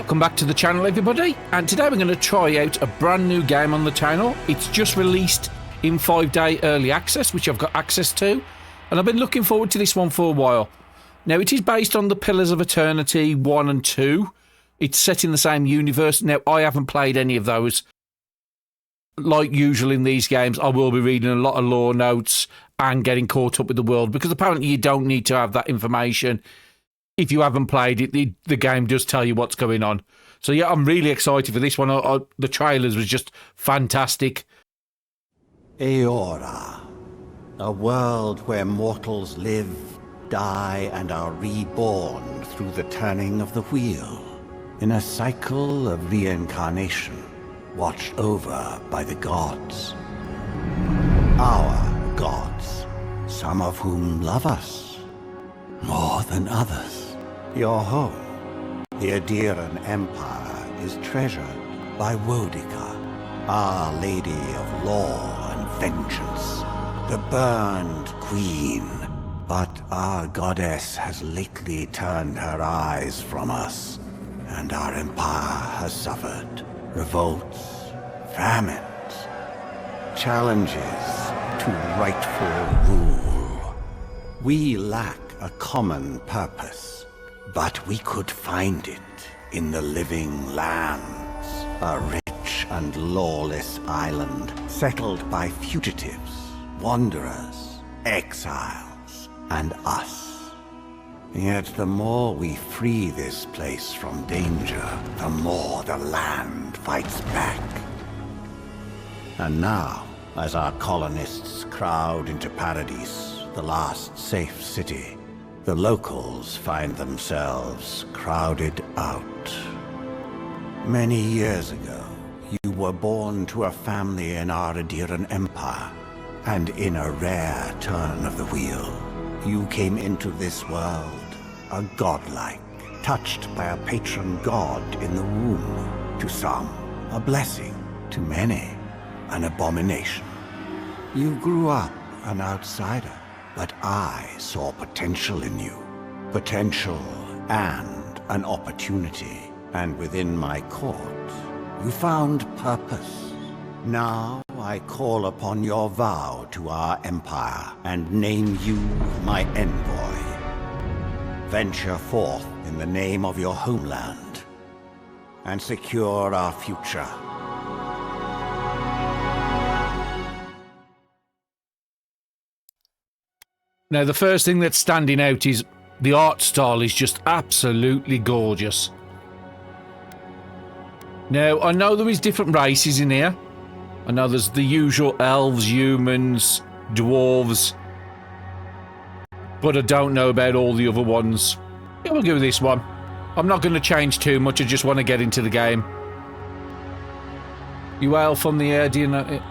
Welcome back to the channel, everybody, and today we're going to try out a brand new game on the channel. It's just released in 5-day early access, which I've got access to, and I've been looking forward to this one for a while. Now, it is based on the Pillars of Eternity 1 and 2. It's set in the same universe. Now, I haven't played any of those. Like usual in these games, I will be reading a lot of lore notes and getting caught up with the world, because apparently you don't need to have that information. If you haven't played it, the game does tell you what's going on. So yeah, I'm really excited for this one. The trailers was just fantastic. Eora, a world where mortals live, die, and are reborn through the turning of the wheel, in a cycle of reincarnation, watched over by the gods. Our gods, some of whom love us more than others. Your home, the Adiran Empire, is treasured by Wodica, Our Lady of Law and Vengeance, the Burned Queen. But our goddess has lately turned her eyes from us, and our empire has suffered revolts, famines, challenges to rightful rule. We lack a common purpose, but we could find it in the living lands, a rich and lawless island settled by fugitives, wanderers, exiles, and us. Yet the more we free this place from danger, the more the land fights back. And now, as our colonists crowd into Paradise, the last safe city, the locals find themselves crowded out. Many years ago, you were born to a family in our Adiran Empire, and in a rare turn of the wheel, you came into this world a godlike, touched by a patron god in the womb. To some, a blessing; to many, an abomination. You grew up an outsider, but I saw potential in you. Potential and an opportunity. And within my court, you found purpose. Now I call upon your vow to our empire and name you my envoy. Venture forth in the name of your homeland and secure our future. Now, the first thing that's standing out is the art style is just absolutely gorgeous. Now, I know there is different races in here. I know there's the usual elves, humans, dwarves, but I don't know about all the other ones. Yeah, we'll go with this one. I'm not going to change too much, I just want to get into the game. You hail from the Erdian,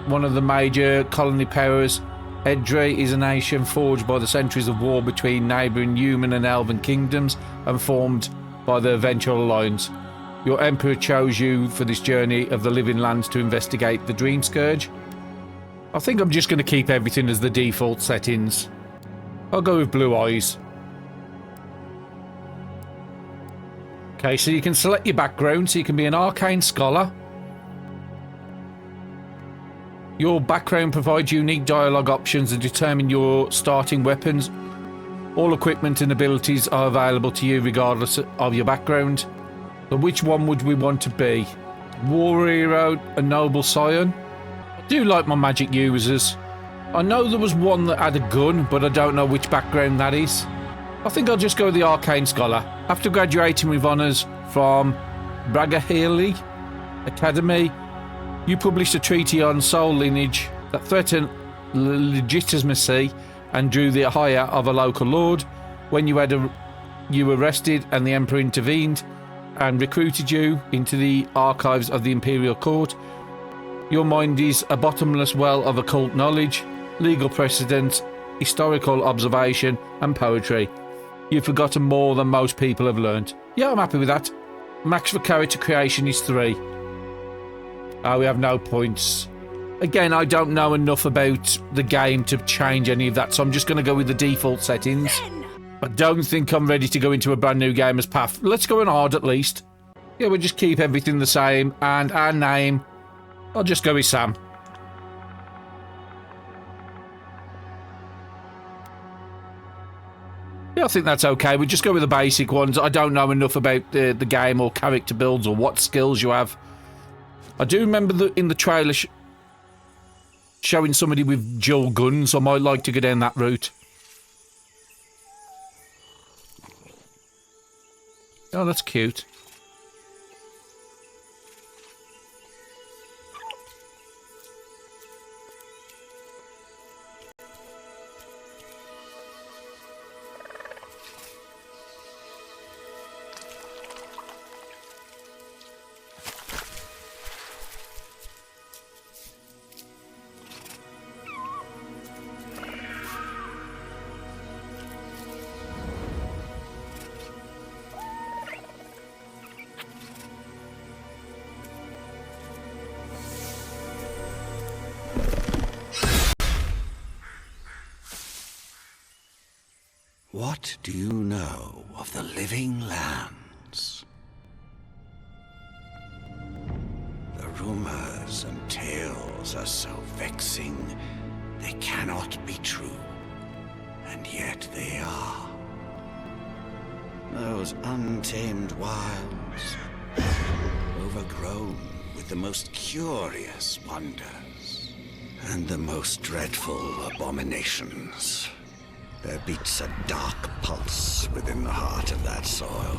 one of the major colony powers. Edre is a nation forged by the centuries of war between neighbouring human and elven kingdoms and formed by the eventual alliance. Your emperor chose you for this journey of the living lands to investigate the Dream Scourge. I think I'm just going to keep everything as the default settings. I'll go with blue eyes. Okay, so you can select your background, so you can be an arcane scholar. Your background provides unique dialogue options and determine your starting weapons. All equipment and abilities are available to you regardless of your background. But which one would we want to be? War hero, a noble scion? I do like my magic users. I know there was one that had a gun, but I don't know which background that is. I think I'll just go with the arcane scholar. After graduating with honours from Bragahili Academy, you published a treaty on soul lineage that threatened legitimacy and drew the ire of a local lord. When you were arrested and the emperor intervened and recruited you into the archives of the imperial court. Your mind is a bottomless well of occult knowledge, legal precedent, historical observation and poetry. You've forgotten more than most people have learnt. Yeah, I'm happy with that. Max for character creation is 3. We have no points. Again, I don't know enough about the game to change any of that, so I'm just going to go with the default settings. I don't think I'm ready to go into a brand new game as Path. Let's go on hard at least. Yeah, we'll just keep everything the same, and our name, I'll just go with Sam. Yeah, I think that's okay. We'll just go with the basic ones. I don't know enough about the game or character builds or what skills you have. I do remember in the trailer showing somebody with dual guns. I might like to go down that route. Oh, that's cute. What do you know of the living lands? The rumors and tales are so vexing, they cannot be true, and yet they are. Those untamed wilds, overgrown with the most curious wonders, and the most dreadful abominations. There beats a dark pulse within the heart of that soil.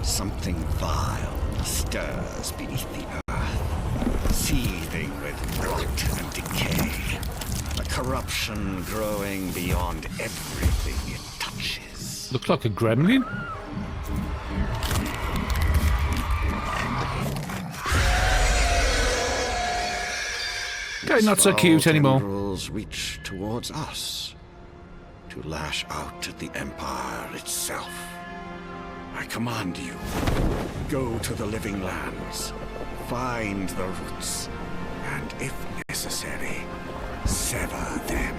Something vile stirs beneath the earth, seething with rot and decay. A corruption growing beyond everything it touches. Looks like a gremlin. Okay, not so cute anymore. Tendrils reach towards us, to lash out at the Empire itself. I command you, go to the living lands, find the roots, and if necessary, sever them.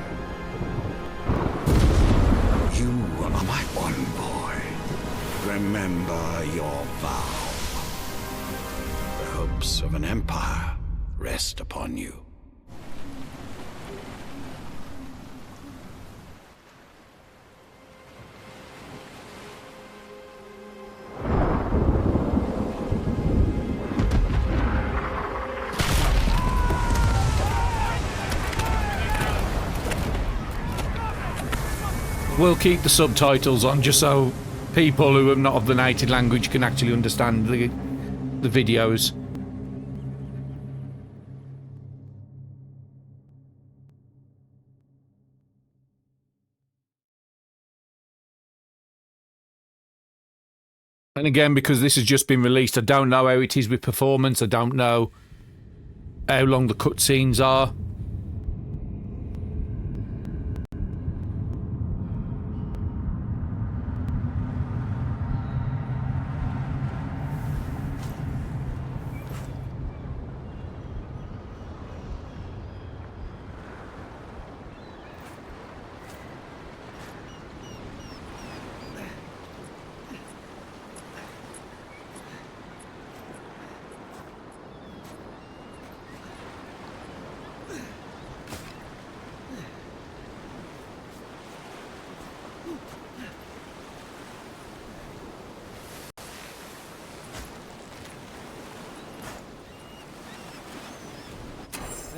You are my envoy. Remember your vow. The hopes of an empire rest upon you. We'll keep the subtitles on just so people who are not of the native language can actually understand the videos. And again, because this has just been released, I don't know how it is with performance. I don't know how long the cutscenes are.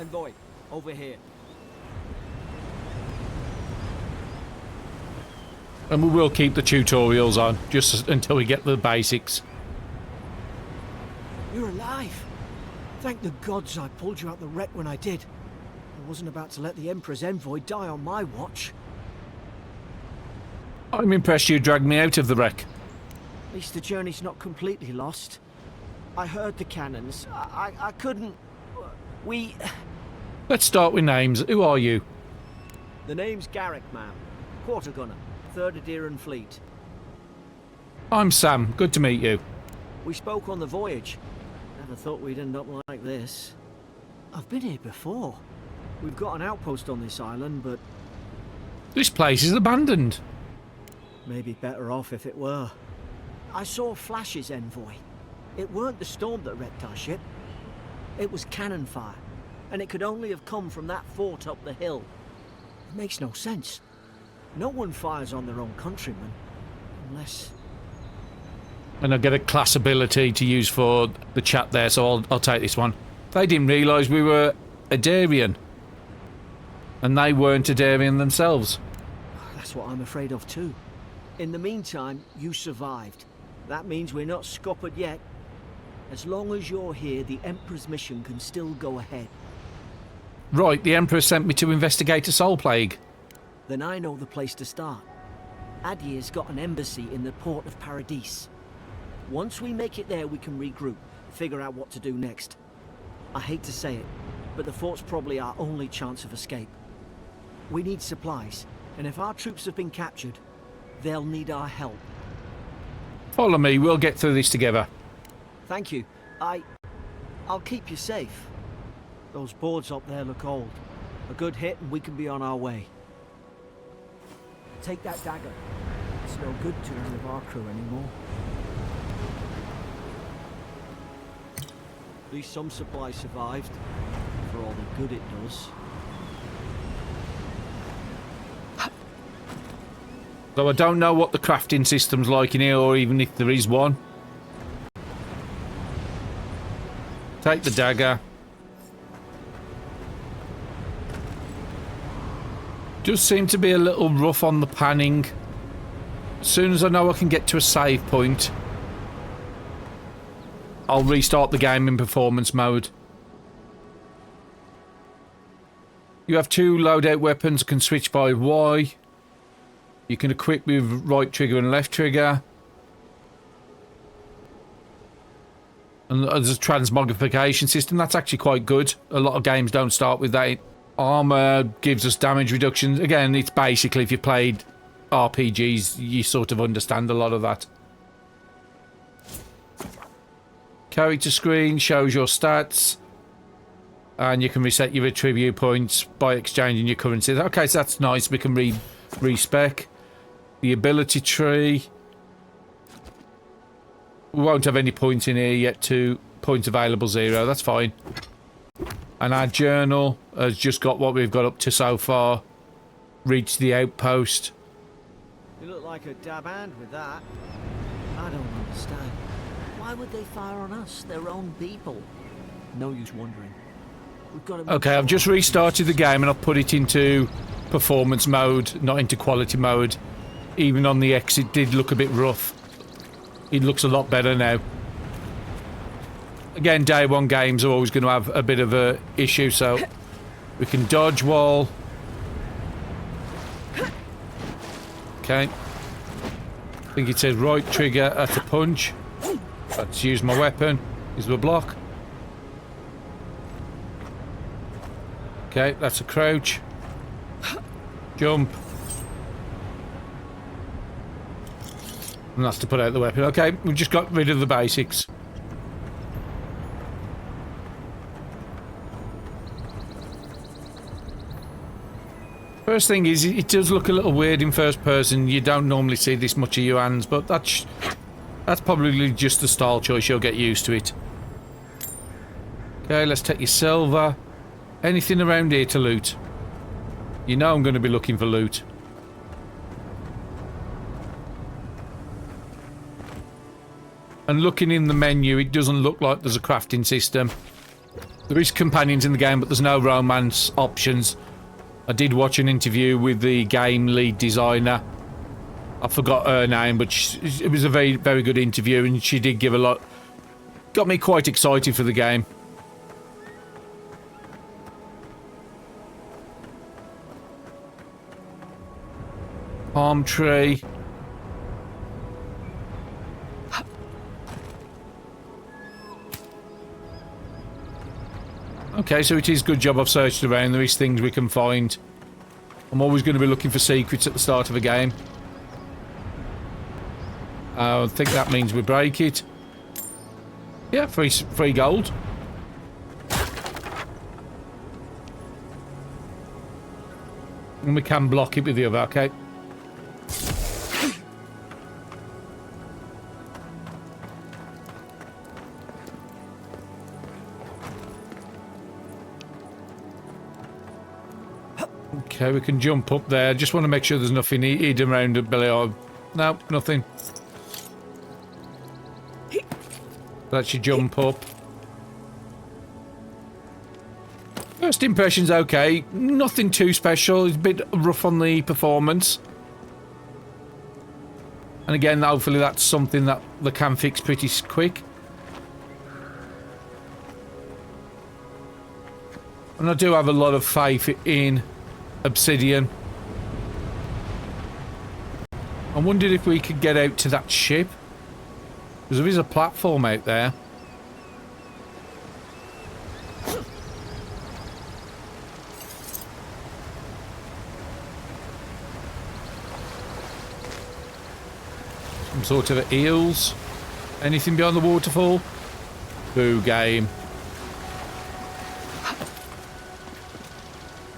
Envoy, over here. And we will keep the tutorials on, just until we get the basics. You're alive. Thank the gods I pulled you out the wreck when I did. I wasn't about to let the Emperor's envoy die on my watch. I'm impressed you dragged me out of the wreck. At least the journey's not completely lost. I heard the cannons. I couldn't... We... Let's start with names. Who are you? The name's Garrick, ma'am. Quarter gunner, 3rd Aderan Fleet. I'm Sam. Good to meet you. We spoke on the voyage. Never thought we'd end up like this. I've been here before. We've got an outpost on this island, but... This place is abandoned. maybe better off if it were. I saw flashes, Envoy. It weren't the storm that wrecked our ship. It was cannon fire, and it could only have come from that fort up the hill. It makes no sense. No one fires on their own countrymen, unless... And I get a class ability to use for the chat there, so I'll take this one. They didn't realise we were Adarian. And they weren't Adarian themselves. That's what I'm afraid of too. In the meantime, you survived. That means we're not scuppered yet. As long as you're here, the Emperor's mission can still go ahead. Right, the Emperor sent me to investigate a soul plague. Then I know the place to start. Adir's got an embassy in the port of Paradis. Once we make it there, we can regroup, figure out what to do next. I hate to say it, but the fort's probably our only chance of escape. We need supplies, and if our troops have been captured, they'll need our help. Follow me, we'll get through this together. Thank you. I'll keep you safe. Those boards up there look old. A good hit and we can be on our way. Take that dagger. It's no good to any of our crew anymore. At least some supplies survived, for all the good it does. Though I don't know what the crafting system's like in here, or even if there is one. Take the dagger. Does seem to be a little rough on the panning. As soon as I know I can get to a save point, I'll restart the game in performance mode. You have 2 loadout weapons, can switch by Y. You can equip with right trigger and left trigger. And there's a transmogrification system. That's actually quite good. A lot of games don't start with that. Armor gives us damage reductions. Again, it's basically, if you played RPGs, you sort of understand a lot of that. Character screen shows your stats. And you can reset your attribute points by exchanging your currencies. Okay, so that's nice. We can respec. The ability tree. We won't have any points in here yet to points available 0. That's fine. And our journal has just got what we've got up to so far. Reach the outpost. You look like a dab hand with that. I don't understand. Why would they fire on us, their own people? No use wondering. We've got to... Okay, I've just restarted the game and I've put it into performance mode, not into quality mode. Even on the X, it did look a bit rough. It looks a lot better now. Again, day 1 games are always going to have a bit of a issue, so we can dodge wall. Okay. I think it says right trigger at a punch. Let's use my weapon. Is the block. Okay, that's a crouch. Jump. And that's to put out the weapon. Okay, we've just got rid of the basics. First thing is, it does look a little weird in first person. You don't normally see this much of your hands, but that's probably just a style choice. You'll get used to it. Okay, let's take your silver. Anything around here to loot? You know I'm going to be looking for loot. And looking in the menu, it doesn't look like there's a crafting system. There is companions in the game, but there's no romance options. I did watch an interview with the game lead designer. I forgot her name, but it was a very, very good interview, and she did give a lot. Got me quite excited for the game. Palm tree. Okay, so it is a good job I've searched around. There is things we can find. I'm always going to be looking for secrets at the start of a game. I think that means we break it. Yeah, free gold. And we can block it with the other, okay. Okay, we can jump up there. Just want to make sure there's nothing hidden around the belly. Oh, no, nothing. Let you jump up. First impression's okay. Nothing too special. It's a bit rough on the performance. And again, hopefully that's something that they can fix pretty quick. And I do have a lot of faith in Obsidian. I wondered if we could get out to that ship. Because there is a platform out there. Some sort of eels. Anything beyond the waterfall? Boo game.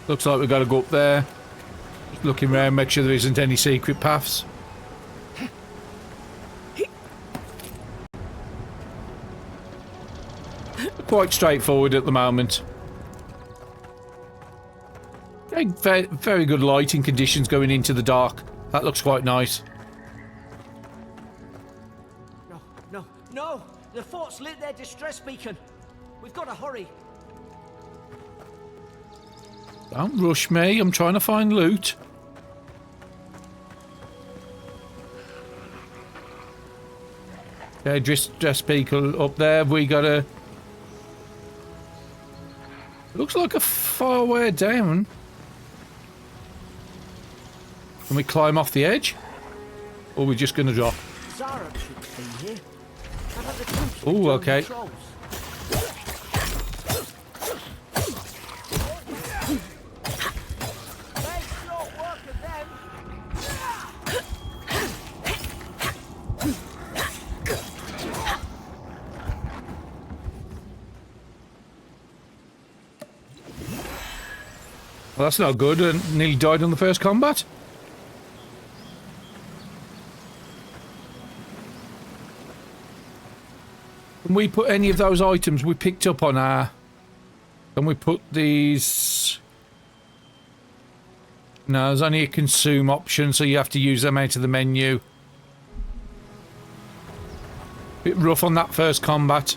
Looks like we've got to go up there. Just looking around, make sure there isn't any secret paths. Quite straightforward at the moment. Very, very good lighting conditions going into the dark. That looks quite nice. No! The fort's lit their distress beacon. We've got to hurry. Don't rush me. I'm trying to find loot. Okay, distress beacon up there. We got a... Looks like a far way down. Can we climb off the edge? Or are we just going to drop? Zara should be here. How about the troops Oh, with okay. German trolls? Nice short work of them. Well, that's not good. Nearly died in the first combat. Can we put any of those items we picked up on our... Can we put these... No, there's only a consume option, so you have to use them out of the menu. Bit rough on that first combat.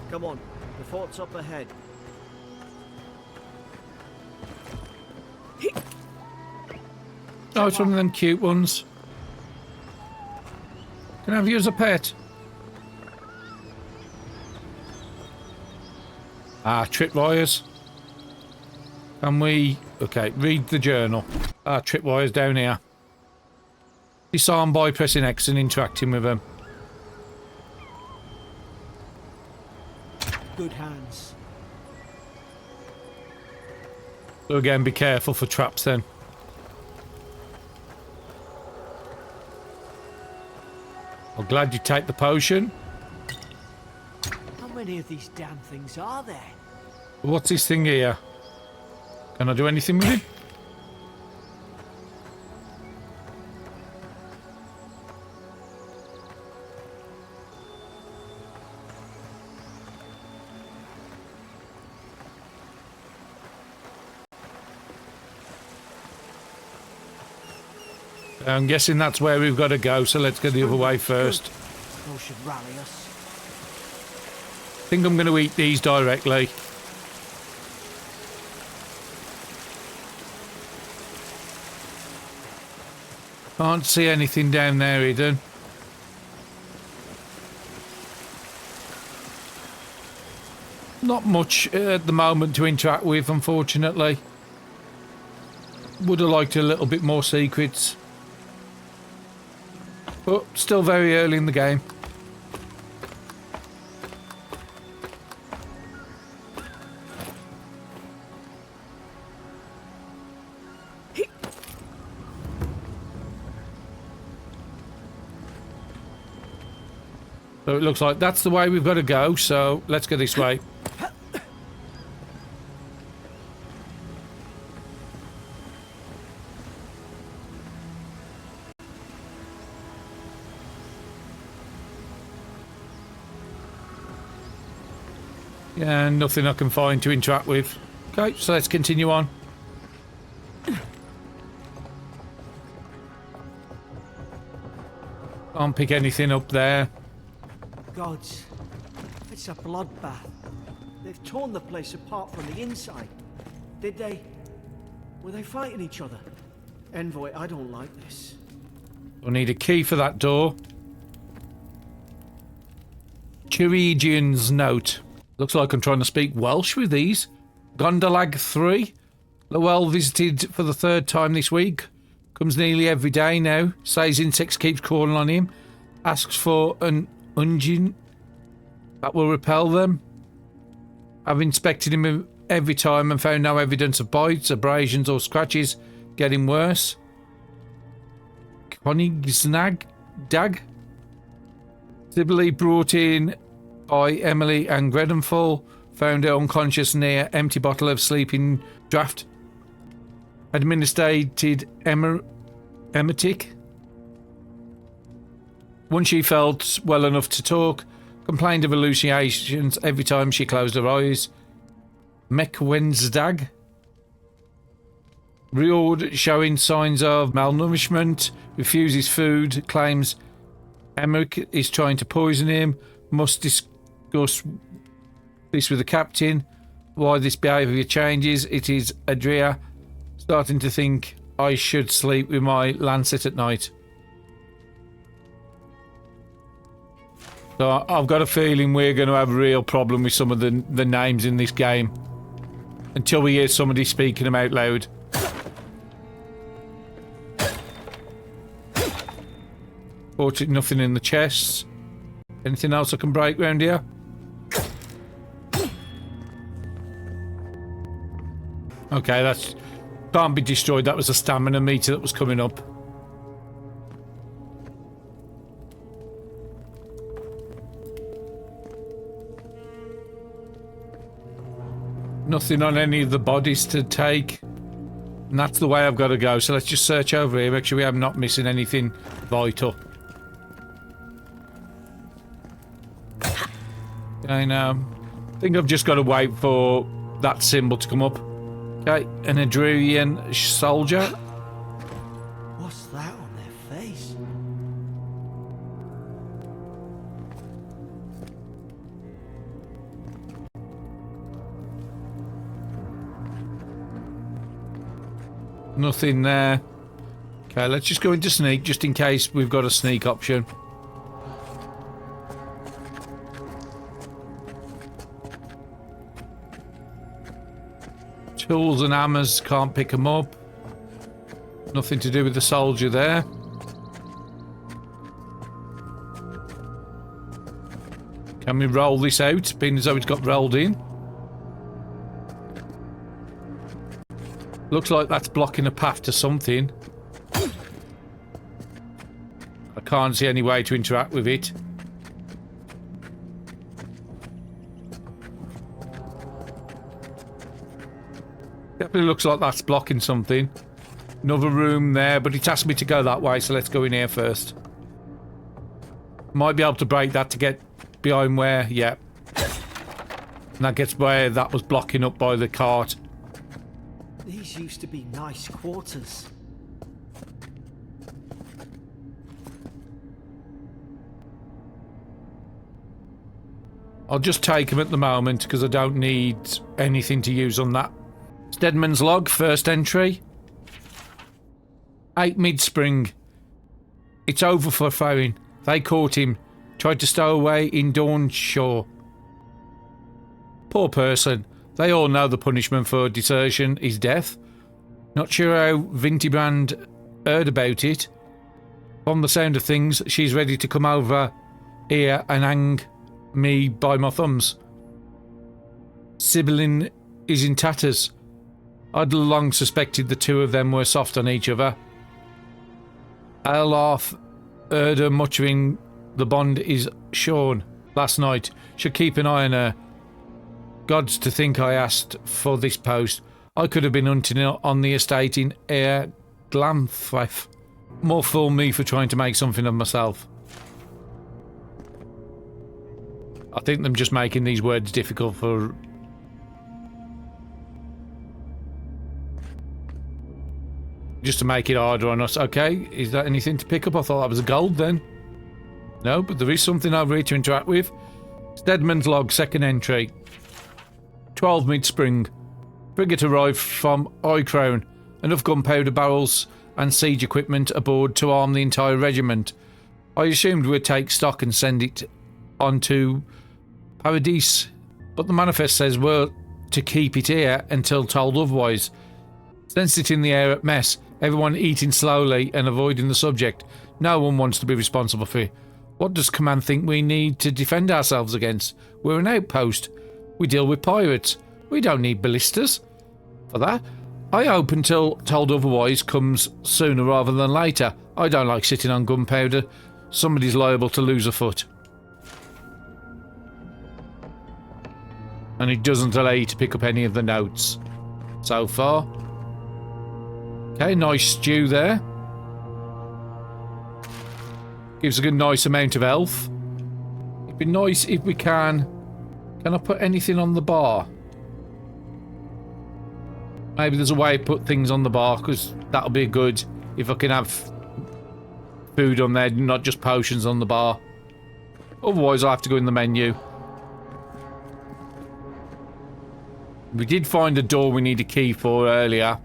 Come on, the fort's up ahead. Oh, it's one of them cute ones. Can I have you as a pet? Ah, tripwires. Can we... Okay, read the journal. Ah, tripwires down here. Disarm by pressing X and interacting with them. Good hands. So again, be careful for traps then. I'm glad you take the potion. How many of these damn things are there? What's this thing here? Can I do anything with it? I'm guessing that's where we've got to go, so let's go the other way first. Those should rally us. I think I'm going to eat these directly. Can't see anything down there, Eden. Not much at the moment to interact with, unfortunately. Would have liked a little bit more secrets. But still very early in the game. So it looks like that's the way we've got to go, so let's go this way. Yeah, nothing I can find to interact with. Okay, so let's continue on. Can't pick anything up there. Gods, it's a bloodbath. They've torn the place apart from the inside. Did they? Were they fighting each other? Envoy, I don't like this. We'll need a key for that door. Chirigian's note. Looks like I'm trying to speak Welsh with these. Gondolag 3. Lowell visited for the 3rd time this week. Comes nearly every day now. Says insects keeps crawling on him. Asks for an ungin that will repel them. I've inspected him every time and found no evidence of bites, abrasions or scratches. Getting worse. Konigsnag Dag. Sibylle brought in by Emily and Gredenfall. Found her unconscious near empty bottle of sleeping draught. Administered emetic. Once she felt well enough to talk, complained of hallucinations every time she closed her eyes. Meckwensdag. Riord showing signs of malnourishment, refuses food, claims Emmerich is trying to poison him, must discuss this with the captain, why this behaviour changes. It is Adria, starting to think I should sleep with my lancet at night. So I've got a feeling we're going to have a real problem with some of the names in this game until we hear somebody speaking them out loud. Fortunately, nothing in the chests. Anything else I can break around here? Okay, that's can't be destroyed. That was a stamina meter that was coming up. Nothing on any of the bodies to take. And that's the way I've got to go. So let's just search over here. Make sure we are not missing anything vital. Okay, now I think I've just got to wait for that symbol to come up. Okay, an Adrian soldier. What's that on their face? Nothing there. Okay, let's just go into sneak just in case we've got a sneak option. Tools and hammers, can't pick them up. Nothing to do with the soldier there. Can we roll this out, being as though it's got rolled in? Looks like that's blocking a path to something. I can't see any way to interact with it. Definitely looks like that's blocking something. Another room there, but it asked me to go that way, so let's go in here first. Might be able to break that to get behind where, yeah. And that gets where that was blocking up by the cart. These used to be nice quarters. I'll just take him at the moment because I don't need anything to use on that. Steadman's log, first entry. 8 mid-spring. It's over for Fowen. They caught him. Tried to stow away in Dawnshore. Poor person. They all know the punishment for desertion is death. Not sure how Vintibrand heard about it. From the sound of things, she's ready to come over here and hang me by my thumbs. Sibylle is in tatters. I'd long suspected the two of them were soft on each other. Elaf heard her muttering the bond is shorn. Last night. Should keep an eye on her. Gods to think I asked for this post. I could have been hunting on the estate in Air Glamthwef. More fool me for trying to make something of myself. I think them just making these words difficult for... just to make it harder on us. Okay, is that anything to pick up? I thought that was a gold then. No, but there is something over here to interact with. Stedman's log, second entry. 12 mid-spring. Frigate arrived from Crown. Enough gunpowder barrels and siege equipment aboard to arm the entire regiment. I assumed we'd take stock and send it on to Paradis, but the manifest says we're to keep it here until told otherwise. Sense it in the air at mess. Everyone eating slowly and avoiding the subject. No one wants to be responsible for it. What does command think we need to defend ourselves against? We're an outpost. We deal with pirates. We don't need ballistas for that. I hope until told otherwise comes sooner rather than later. I don't like sitting on gunpowder. Somebody's liable to lose a foot. And it doesn't allow you to pick up any of the notes so far. Okay, nice stew there. Gives a nice amount of health. It'd be nice if we can... Can I put anything on the bar? Maybe there's a way to put things on the bar, because that'll be good if I can have food on there, not just potions on the bar. Otherwise I'll have to go in the menu. We did find a door we need a key for earlier.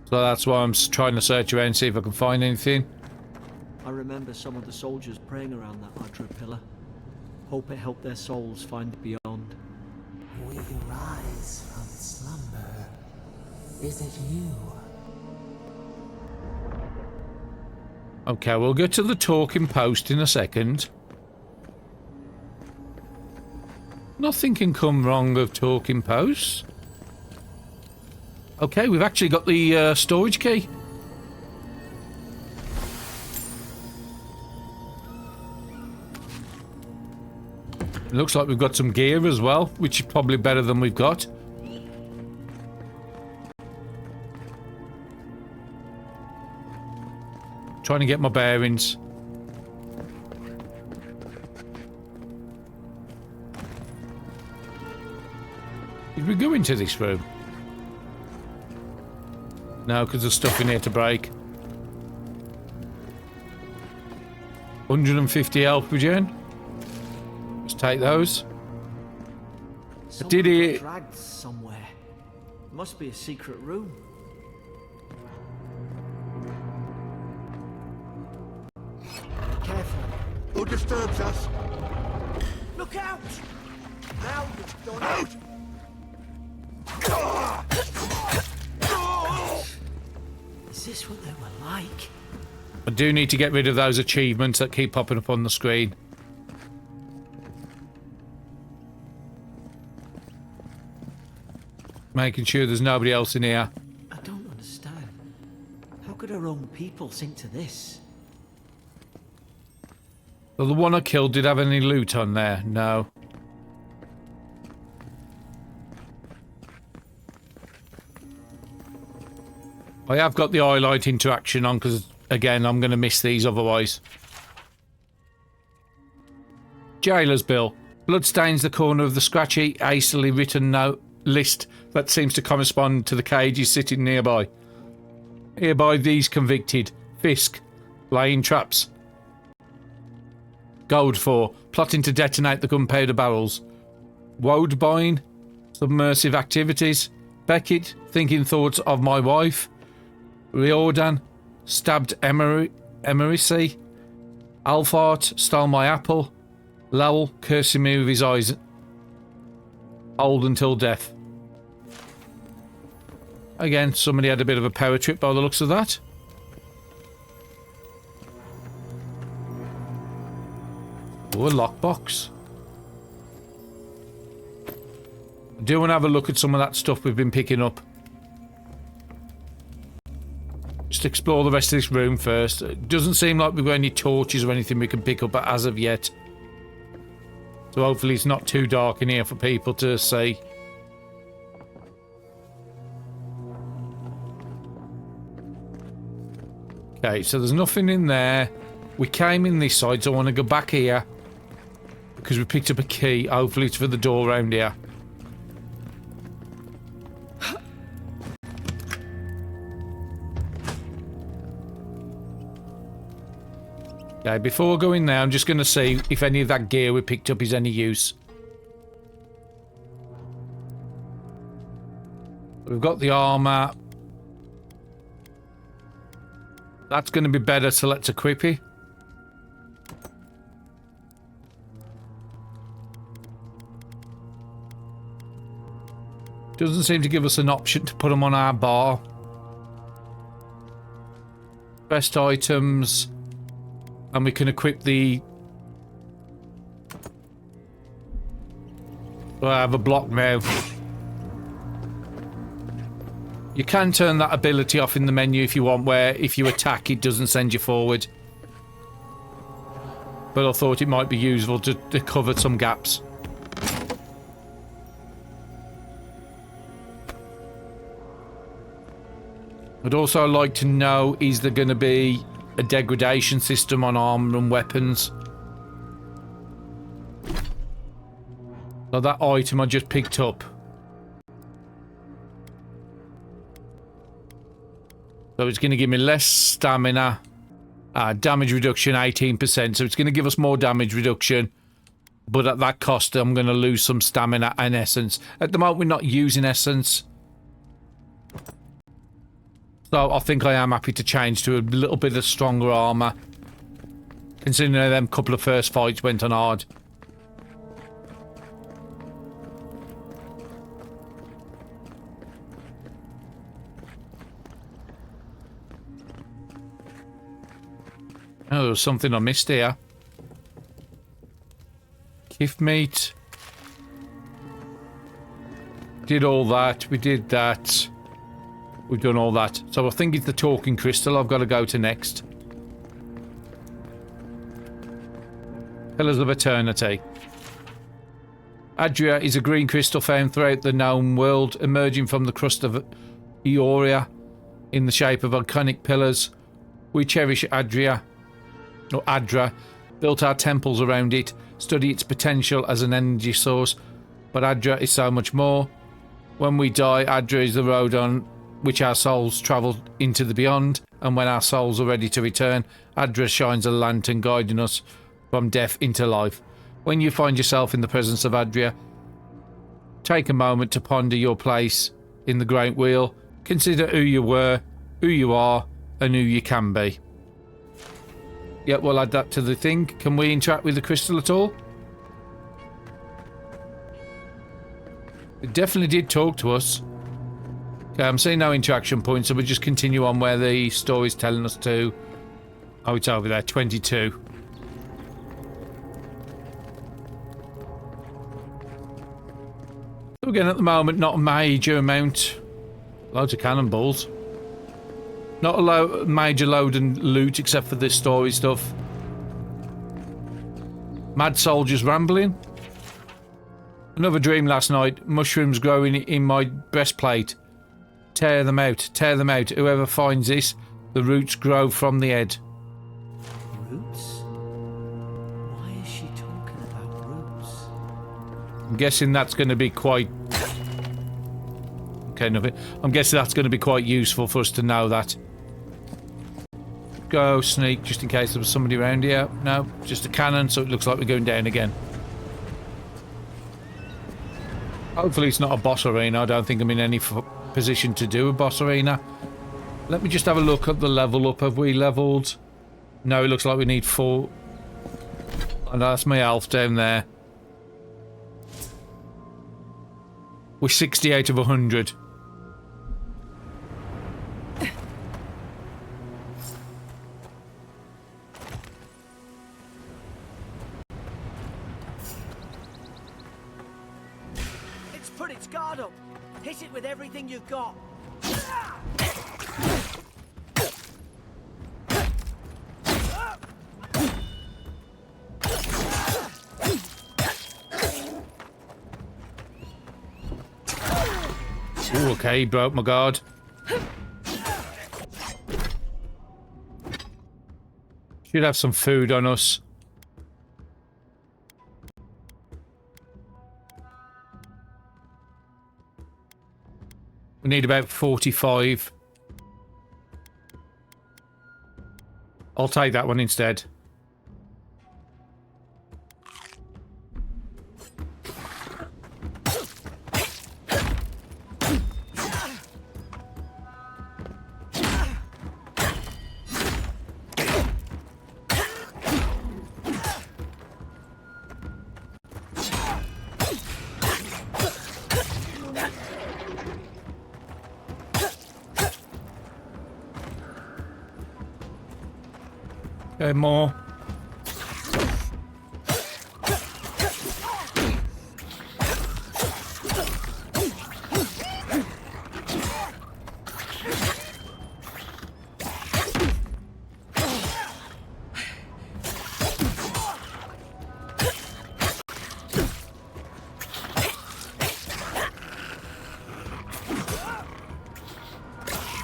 So that's why I'm trying to search around and see if I can find anything. I remember some of the soldiers praying around that Hydra pillar. Hope it helped their souls find beyond. We rise from slumber. Is it you? Okay, we'll get to the talking post in a second. Nothing can come wrong of talking posts. Okay, we've actually got the storage key. It looks like we've got some gear as well, which is probably better than we've got. Trying to get my bearings. Did we go into this room? No, because there's stuff in here to break. 150 health regen. Let's take those. Someone Did he... got dragged somewhere. Must be a secret room. Careful. Who disturbs us? Look out! Now you've done it! Is this what they were like? I do need to get rid of those achievements that keep popping up on the screen. Making sure there's nobody else in here. I don't understand. How could our own people sink to this? Well, the one I killed did have any loot on there? No. I have got the highlight interaction on because, again, I'm going to miss these otherwise. Jailer's bill. Blood stains the corner of the scratchy, hastily written note list that seems to correspond to the cages sitting nearby. Hereby these convicted. Fisk. Laying traps. Gold for plotting to detonate the gunpowder barrels. Woadbine. Submersive activities. Beckett. Thinking thoughts of my wife. Riordan. Stabbed Emerycy. Alfart. Stole my apple. Lowell. Cursing me with his eyes. Old until death. Again, somebody had a bit of a power trip by the looks of that. Oh, a lockbox. I do want to have a look at some of that stuff we've been picking up. Just explore the rest of this room first. It doesn't seem like we've got any torches or anything we can pick up as of yet. So hopefully it's not too dark in here for people to see. Okay, so there's nothing in there. We came in this side, so I want to go back here. Because we picked up a key. Hopefully it's for the door around here. Okay, before I go in there, I'm just going to see if any of that gear we picked up is any use. We've got the armor. That's going to be better, so let's equip it. Doesn't seem to give us an option to put them on our bar. Best items. And we can equip the... Well, I have a block now. You can turn that ability off in the menu if you want, where if you attack it doesn't send you forward. But I thought it might be useful to cover some gaps. I'd also like to know, is there going to be a degradation system on armor and weapons? So that item I just picked up. So it's going to give me less stamina. Damage reduction 18%. So it's going to give us more damage reduction. But at that cost, I'm going to lose some stamina and essence. At the moment, we're not using essence. So I think I am happy to change to a little bit of stronger armor. Considering them couple of first fights went on hard. Oh, there was something I missed here. Kiff meat. Did all that. We did that. We've done all that. So I think it's the talking crystal I've got to go to next. Pillars of Eternity. Adria is a green crystal found throughout the known world, emerging from the crust of Eora in the shape of iconic pillars. We cherish Adria, or Adra, built our temples around it, study its potential as an energy source, but Adra is so much more. When we die, Adra is the road on which our souls travel into the beyond, and when our souls are ready to return, Adra shines a lantern guiding us from death into life. When you find yourself in the presence of Adria, take a moment to ponder your place in the Great Wheel. Consider who you were, who you are, and who you can be. Yeah, we'll add that to the thing. Can we interact with the crystal at all? It definitely did talk to us. Okay, I'm seeing no interaction points, so we'll just continue on where the story's telling us to. Oh, it's over there, 22. So again, at the moment, not a major amount. Loads of cannonballs. Not a major load and loot except for this story stuff. Mad soldiers rambling. Another dream last night. Mushrooms growing in my breastplate. Tear them out. Tear them out. Whoever finds this, the roots grow from the head. Roots? Why is she talking about roots? I'm guessing that's going to be quite... Okay, nothing. I'm guessing that's going to be quite useful for us to know that. Go, sneak, just in case there was somebody around here. No, just a cannon, so it looks like we're going down again. Hopefully it's not a boss arena. I don't think I'm in any position to do a boss arena. Let me just have a look at the level up. Have we leveled? No, it looks like we need 4. And that's my health down there. We're 68 of 100. It's put its guard up. Hit it with everything you've got. Oh, okay, he broke my guard. Should have some food on us. We need about 45. I'll take that one instead. Okay, more.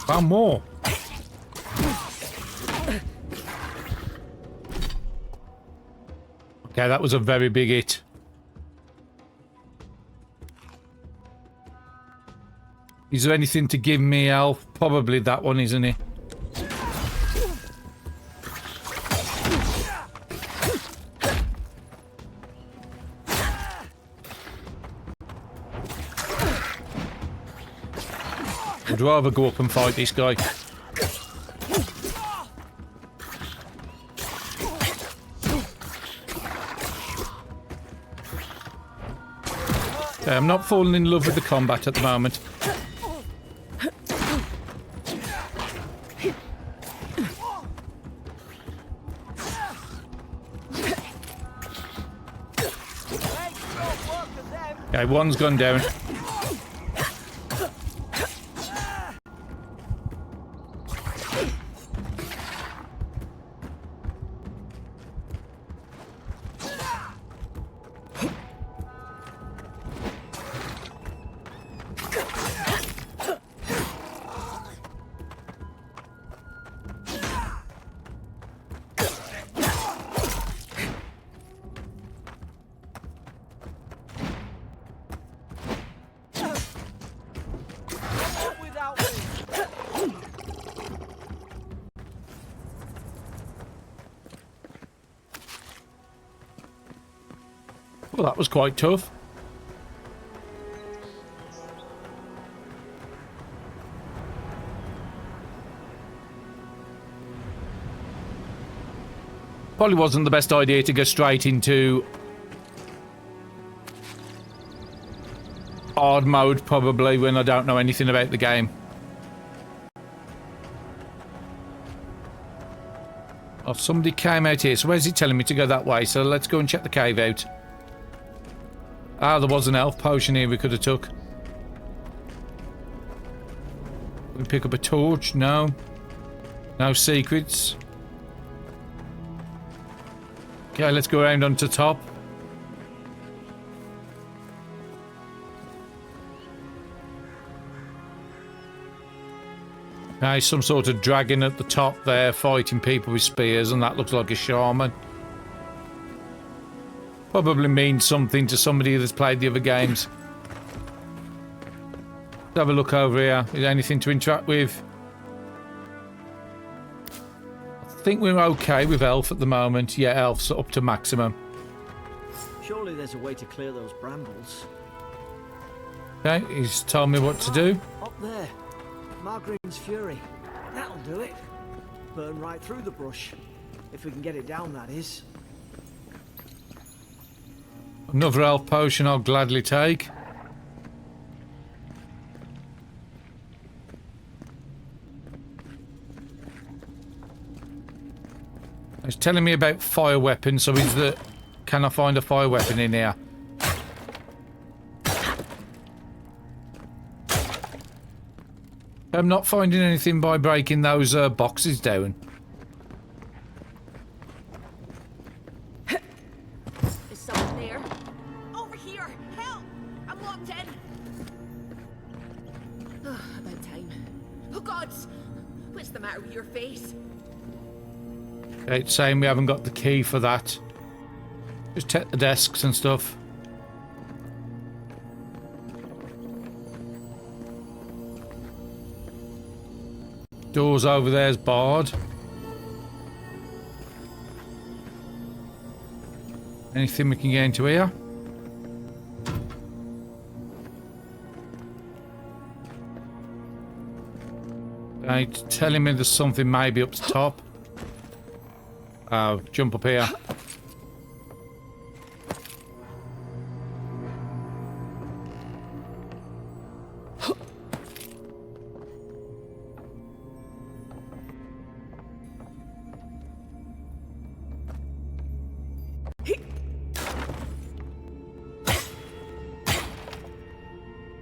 Found more. Okay, that was a very big hit. Is there anything to give me health? Probably that one, isn't it? I'd rather go up and fight this guy. Okay, I'm not falling in love with the combat at the moment. Okay, one's gone down. Well, that was quite tough. Probably wasn't the best idea to go straight into hard mode, probably, when I don't know anything about the game. Oh, somebody came out here, so where's he telling me to go that way? So let's go and check the cave out. Ah, there was an health potion here we could have took. We pick up a torch? No. No secrets. Okay, let's go around onto top. Okay, some sort of dragon at the top there fighting people with spears, and that looks like a shaman. Probably means something to somebody that's played the other games. Let's have a look over here. Is there anything to interact with? I think we're okay with elf at the moment. Yeah, elf's up to maximum. Surely there's a way to clear those brambles. Okay, he's told me what to do. Up there. Margarine's Fury. That'll do it. Burn right through the brush. If we can get it down, that is. Another health potion I'll gladly take. He's telling me about fire weapons, so is the... Can I find a fire weapon in here? I'm not finding anything by breaking those boxes down. Is someone there? Over here! Help! I'm locked in! What's the matter with your face? Okay, it's saying we haven't got the key for that. Just check the desks and stuff. Doors over there's barred. Anything we can get into here? It's telling me there's something maybe up the top. Oh, jump up here.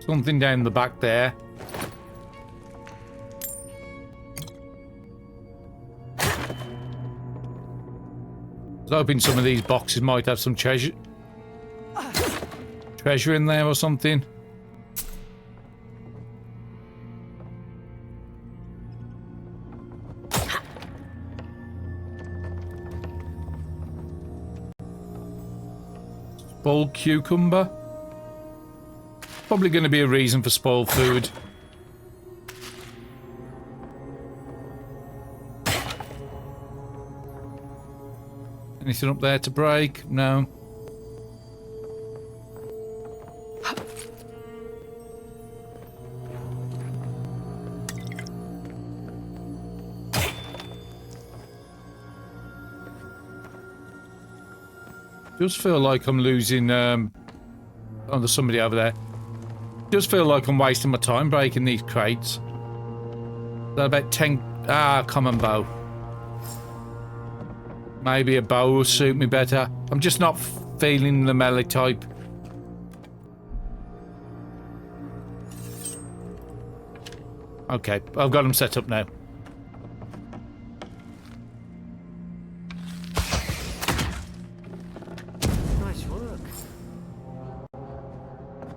Something down the back there. I was hoping some of these boxes might have some treasure in there or something. Spoiled cucumber. Probably going to be a reason for spoiled food. Anything up there to break? No. Just feel like I'm losing. Oh, there's somebody over there. Just feel like I'm wasting my time breaking these crates. They're about 10. Ah, common bow. Maybe a bow will suit me better. I'm just not feeling the melee type. Okay, I've got them set up now. Nice work.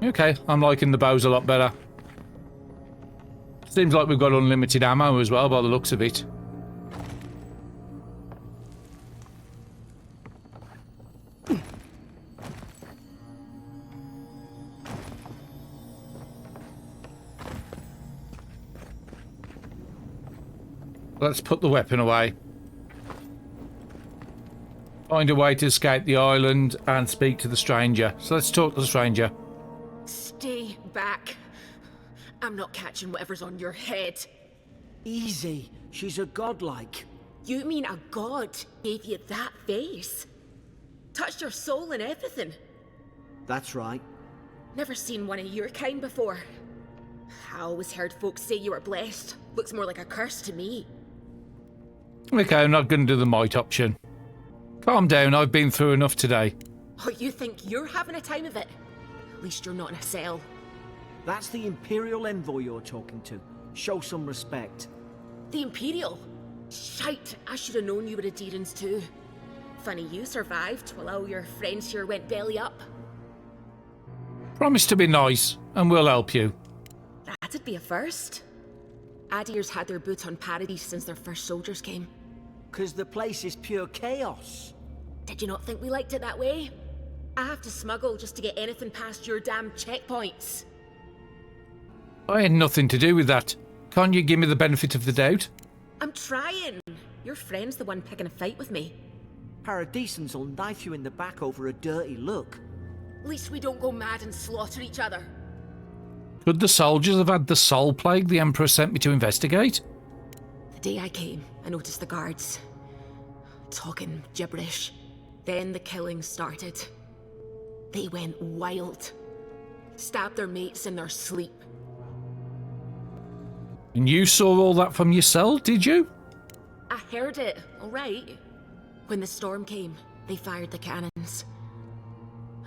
Okay, I'm liking the bows a lot better. Seems like we've got unlimited ammo as well by the looks of it. Let's put the weapon away. Find a way to escape the island and speak to the stranger. So let's talk to the stranger. Stay back. I'm not catching whatever's on your head. Easy. She's a godlike. You mean a god gave you that face? Touched your soul and everything? That's right. Never seen one of your kind before. I always heard folks say you were blessed. Looks more like a curse to me. Okay, I'm not going to do the might option. Calm down, I've been through enough today. Oh, you think you're having a time of it? At least you're not in a cell. That's the Imperial envoy you're talking to. Show some respect. The Imperial? Shite, I should have known you were a Deerans too. Funny you survived while all your friends here went belly up. Promise to be nice, and we'll help you. That'd be a first. Adir's had their boot on Paradise since their first soldiers came. 'Cause the place is pure chaos. Did you not think we liked it that way? I have to smuggle just to get anything past your damn checkpoints. I had nothing to do with that. Can't you give me the benefit of the doubt? I'm trying. Your friend's the one picking a fight with me. Paradisans will knife you in the back over a dirty look. At least we don't go mad and slaughter each other. Could the soldiers have had the soul plague the Emperor sent me to investigate? The day I came, I noticed the guards talking gibberish. Then the killing started. They went wild. Stabbed their mates in their sleep. And you saw all that from your cell, did you? I heard it, all right. When the storm came, they fired the cannons.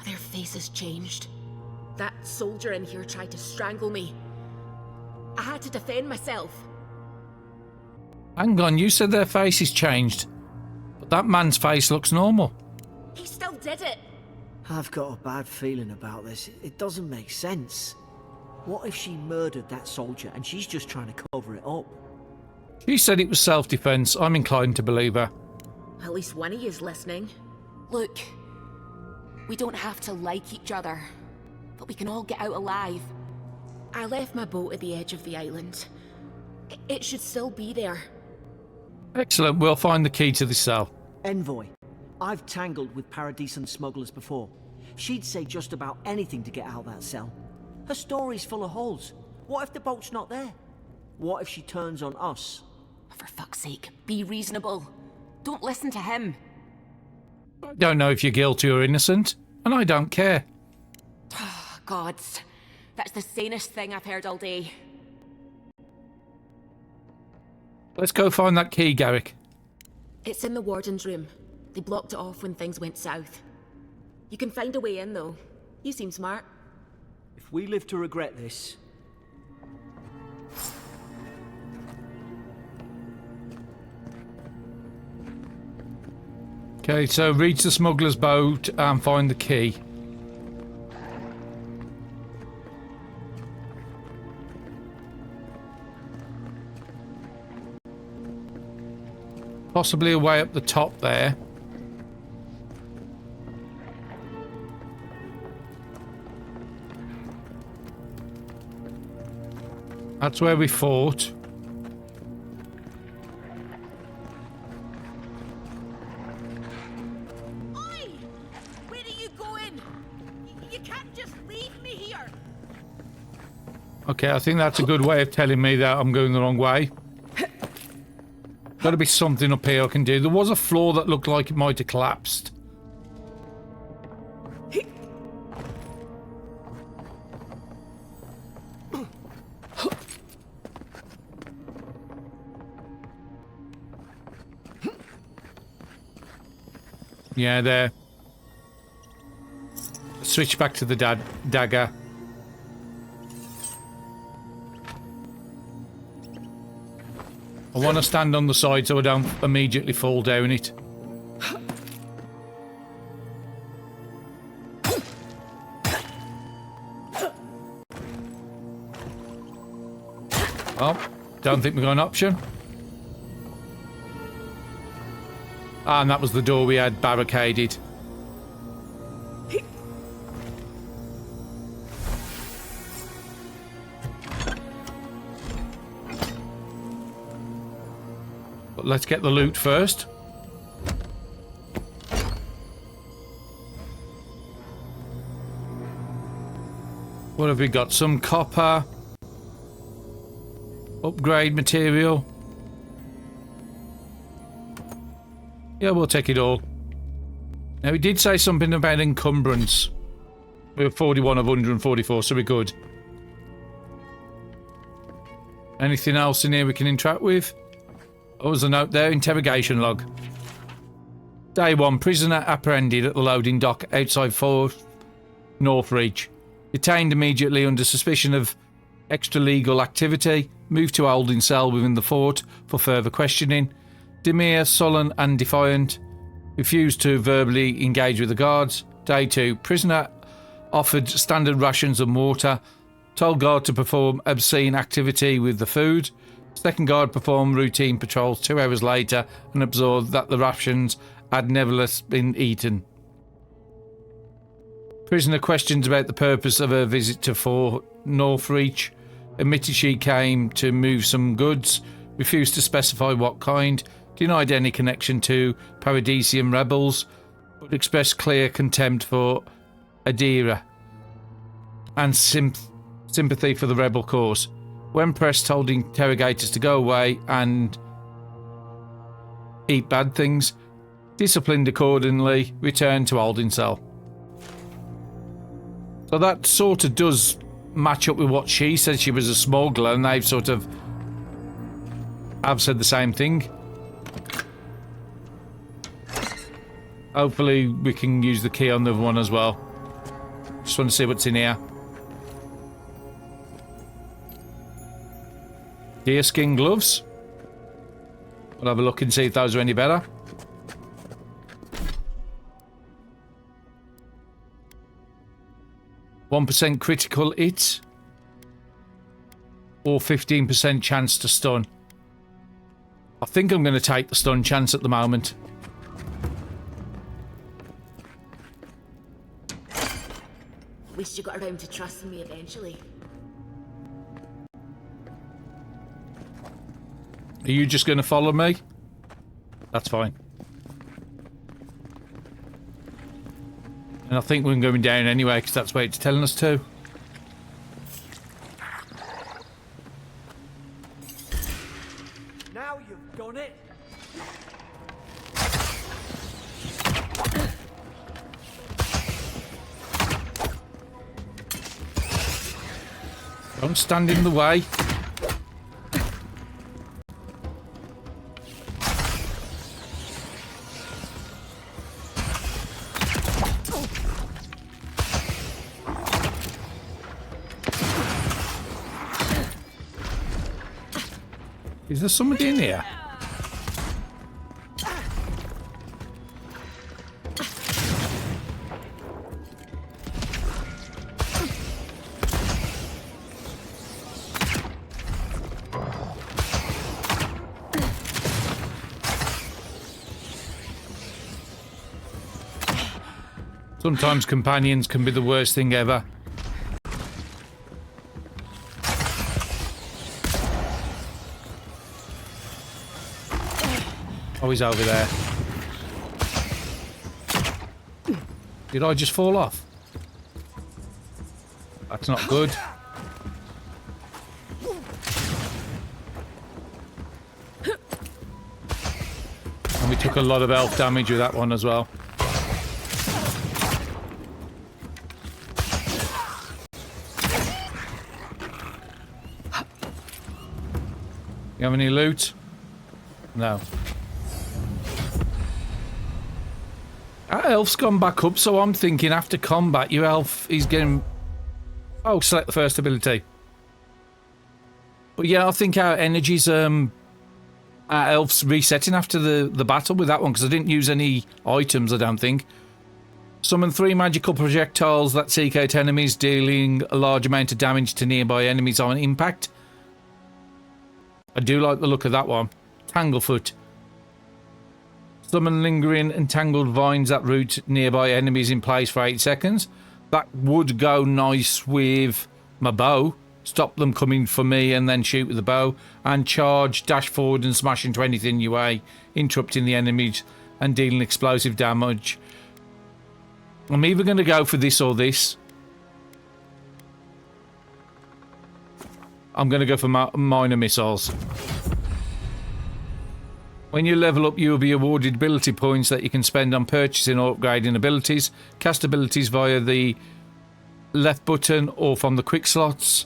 Their faces changed. That soldier in here tried to strangle me. I had to defend myself. Hang on, you said their faces changed. But that man's face looks normal. He still did it. I've got a bad feeling about this. It doesn't make sense. What if she murdered that soldier and she's just trying to cover it up? She said it was self-defense. I'm inclined to believe her. At least one of you's listening. Look, we don't have to like each other, but we can all get out alive. I left my boat at the edge of the island. It should still be there. Excellent. We'll find the key to the cell. Envoy, I've tangled with Paradisian smugglers before. She'd say just about anything to get out of that cell. Her story's full of holes. What if the boat's not there? What if she turns on us? For fuck's sake, be reasonable. Don't listen to him. I don't know if you're guilty or innocent, and I don't care. Gods, that's the sanest thing I've heard all day. Let's go find that key, Garrick. It's in the warden's room. They blocked it off when things went south. You can find a way in, though. You seem smart. If we live to regret this... Okay, so reach the smuggler's boat and find the key. Possibly a way up the top there. That's where we fought. Oi! Where are you going? You can't just leave me here. Okay, I think that's a good way of telling me that I'm going the wrong way. Got to be something up here I can do. There was a floor that looked like it might have collapsed. Yeah, there. Switch back to the dagger. I want to stand on the side so I don't immediately fall down it. Well, don't think we've got an option. Ah, and that was the door we had barricaded. But let's get the loot first. What have we got? Some copper. Upgrade material. Yeah, we'll take it all. Now, he did say something about encumbrance. We were 41 of 144, so we're good. Anything else in here we can interact with? Oh, there's a note there. Interrogation log. Day 1. Prisoner apprehended at the loading dock outside Fort Northreach. Detained immediately under suspicion of extra-legal activity. Moved to a holding cell within the fort for further questioning. Demure, sullen and defiant. Refused to verbally engage with the guards. Day 2. Prisoner offered standard rations and water. Told guard to perform obscene activity with the food. Second guard performed routine patrols 2 hours later and observed that the rations had nevertheless been eaten. Prisoner questions about the purpose of her visit to Fort Northreach. Admitted she came to move some goods. Refused to specify what kind. Denied any connection to Paradisian rebels, but expressed clear contempt for Eora and sympathy for the rebel cause. When pressed, told interrogators to go away and eat bad things. Disciplined accordingly, returned to holding cell. So that sort of does match up with what she said. She was a smuggler, and they've sort of have said the same thing. Hopefully we can use the key on the other one as well. Just want to see what's in here. Deerskin gloves. We'll have a look and see if those are any better. %1 critical hit. Or 15% chance to stun. think I'm going to take the stun chance at the moment. At least you got around to trusting me eventually. Are you just going to follow me? That's fine. And I think we're going down anyway, because that's where it's telling us to. Now you've done it. Don't stand in the way. Is there somebody in here? Sometimes companions can be the worst thing ever. Oh, he's over there. Did I just fall off? That's not good. And we took a lot of elf damage with that one as well. You have any loot? No. Our elf's gone back up, so I'm thinking after combat, your elf is getting... Oh, select the first ability. But yeah, I think our energy's... Our elf's resetting after the battle with that one, because I didn't use any items, I don't think. Summon 3 magical projectiles that seek out enemies, dealing a large amount of damage to nearby enemies on impact. I do like the look of that one. Tanglefoot. Summon lingering and tangled vines that root nearby enemies in place for 8 seconds. That would go nice with my bow. Stop them coming for me and then shoot with the bow. And charge, dash forward and smash into anything you way, interrupting the enemies and dealing explosive damage. I'm either going to go for this or this. I'm going to go for minor missiles. When you level up, you will be awarded ability points that you can spend on purchasing or upgrading abilities. Cast abilities via the left button or from the quick slots.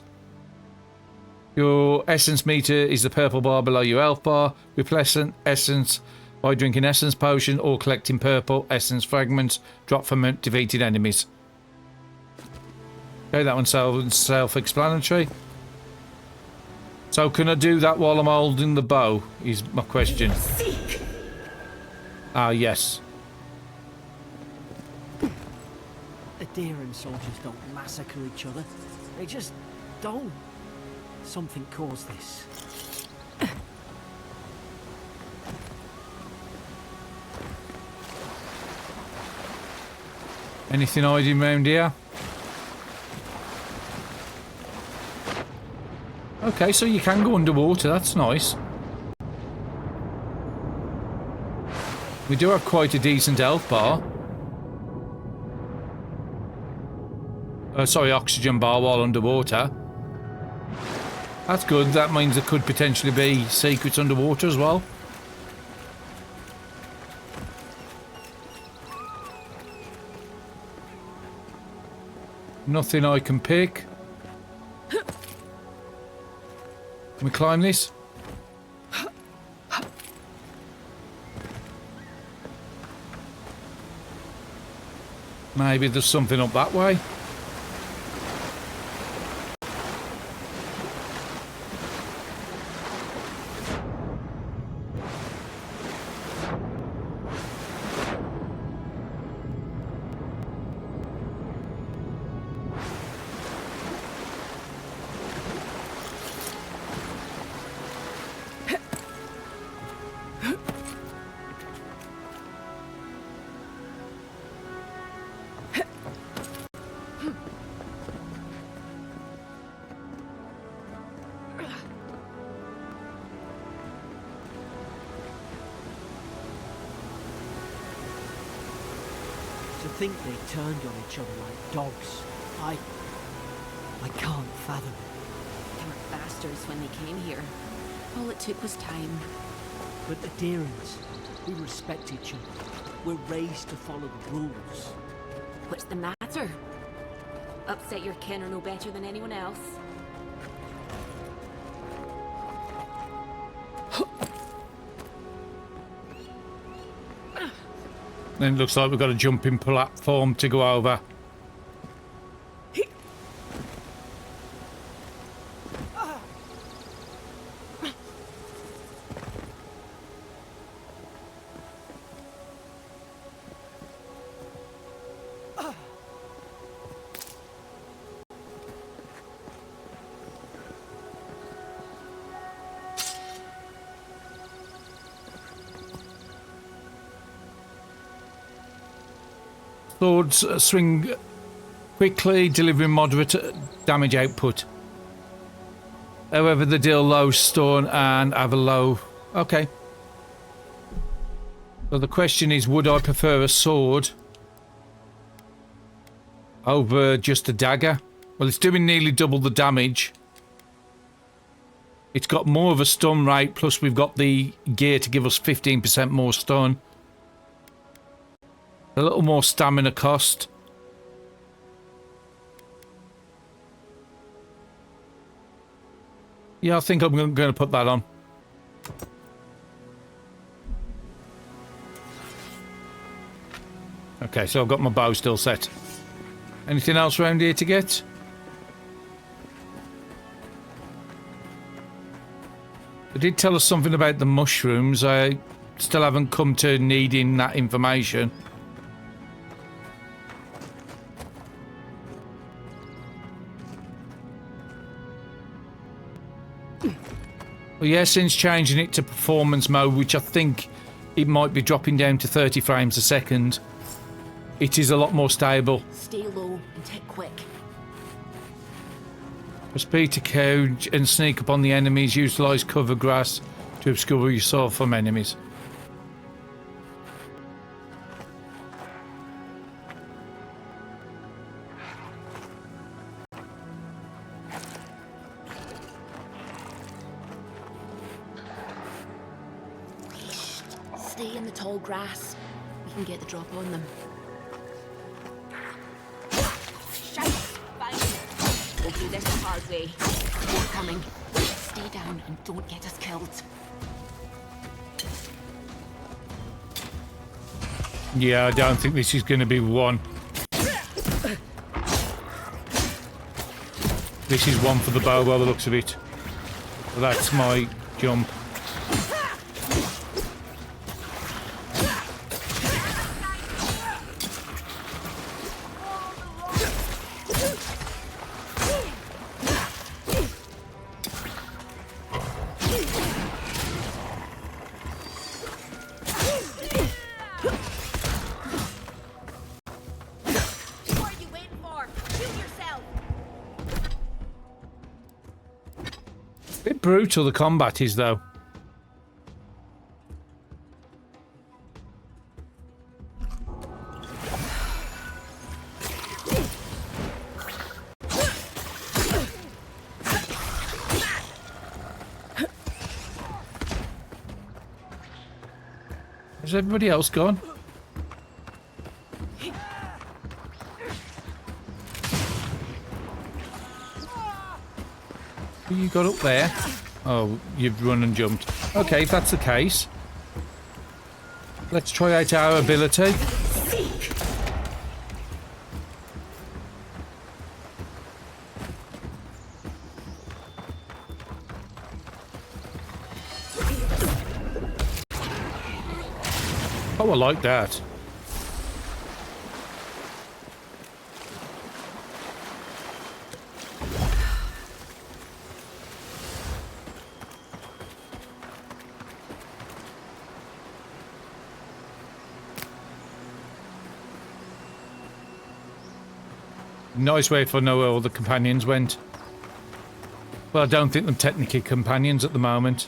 Your essence meter is the purple bar below your health bar. Replenish essence by drinking essence potion or collecting purple essence fragments dropped from defeated enemies. Okay, that one's self-explanatory. So can I do that while I'm holding the bow, is my question. Ah, yes. Aderan soldiers don't massacre each other. They just don't. Something caused this. Anything hiding around here? Okay, so you can go underwater, that's nice. We do have quite a decent health bar. Sorry, oxygen bar while underwater. That's good, that means there could potentially be secrets underwater as well. Nothing I can pick. Can we climb this? Maybe there's something up that way. To think they turned on each other like dogs. I can't fathom it. They were bastards when they came here. All it took was time. But Adirans, we respect each other. We're raised to follow the rules. What's the matter? Upset your kin are no better than anyone else. Then it looks like we've got a jumping platform to go over. Swords swing quickly, delivering moderate damage output. However, they deal low stun and have a low... Okay. So the question is, would I prefer a sword over just a dagger? Well, it's doing nearly double the damage. It's got more of a stun rate, plus we've got the gear to give us 15% more stun. A little more stamina cost. Yeah, I think I'm going to put that on. Okay, so I've got my bow still set. Anything else around here to get? They did tell us something about the mushrooms. I still haven't come to needing that information. Well, yeah, since changing it to performance mode, which I think it might be dropping down to 30 frames a second, it is a lot more stable. Stay low and take quick. For speed to couch and sneak upon the enemies, utilise cover grass to obscure yourself from enemies. Stay in the tall grass. We can get the drop on them. Shite! Fine. We'll do this the hard way. More coming. Stay down and don't get us killed. Yeah, I don't think this is going to be one. This is one for the bow by the looks of it. So that's my jump. Bit brutal the combat is, though. Has everybody else gone? Who you got up there? Oh, you've run and jumped. Okay, if that's the case, let's try out our ability. Oh, I like that. Nice way if I know where all the companions went. Well, I don't think them technically companions at the moment.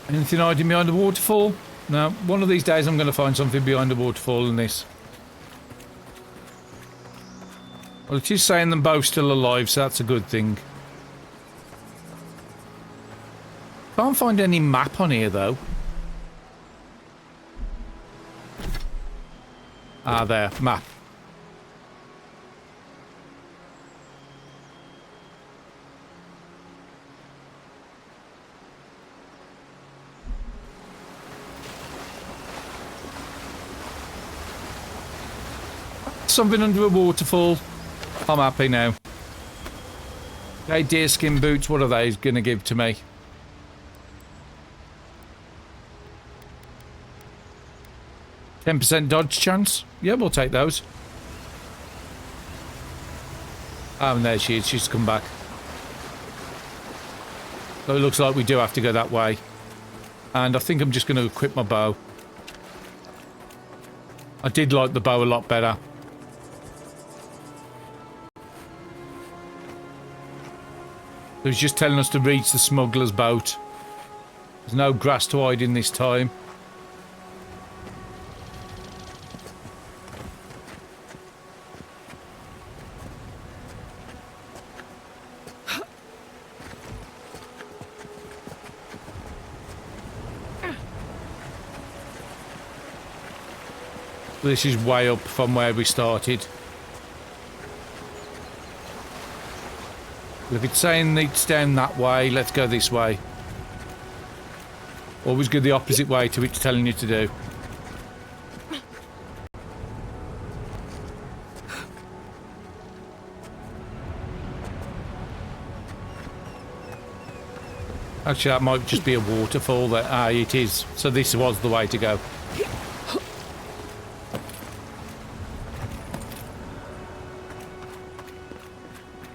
Anything hiding behind the waterfall? No. One of these days I'm going to find something behind the waterfall in this. Well, it is saying them both still alive, so that's a good thing. Can't find any map on here, though. Ah, there. Map. Something under a waterfall. I'm happy now. Okay, deerskin boots. What are they going to give to me? 10% dodge chance? Yeah, we'll take those. Oh, and there she is. She's come back. So it looks like we do have to go that way. And I think I'm just going to equip my bow. I did like the bow a lot better. It was just telling us to reach the smuggler's boat. There's no grass to hide in this time. This is way up from where we started. If it's saying it's down that way, let's go this way. Always go the opposite way to what it's telling you to do. Actually, that might just be a waterfall there. Ah, it is. So this was the way to go.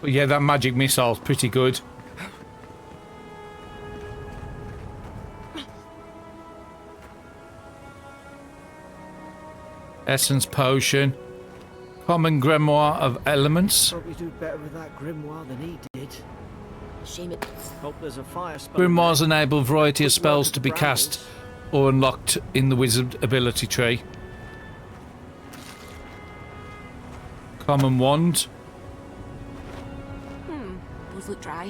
But yeah, that magic missile's pretty good. Essence potion. Common grimoire of elements. Probably do better with that grimoire than he did. Shame it. Hope there's a fire spell. Grimoires enable a variety of spells to be cast or unlocked in the wizard ability tree. Common wand. Those look dry.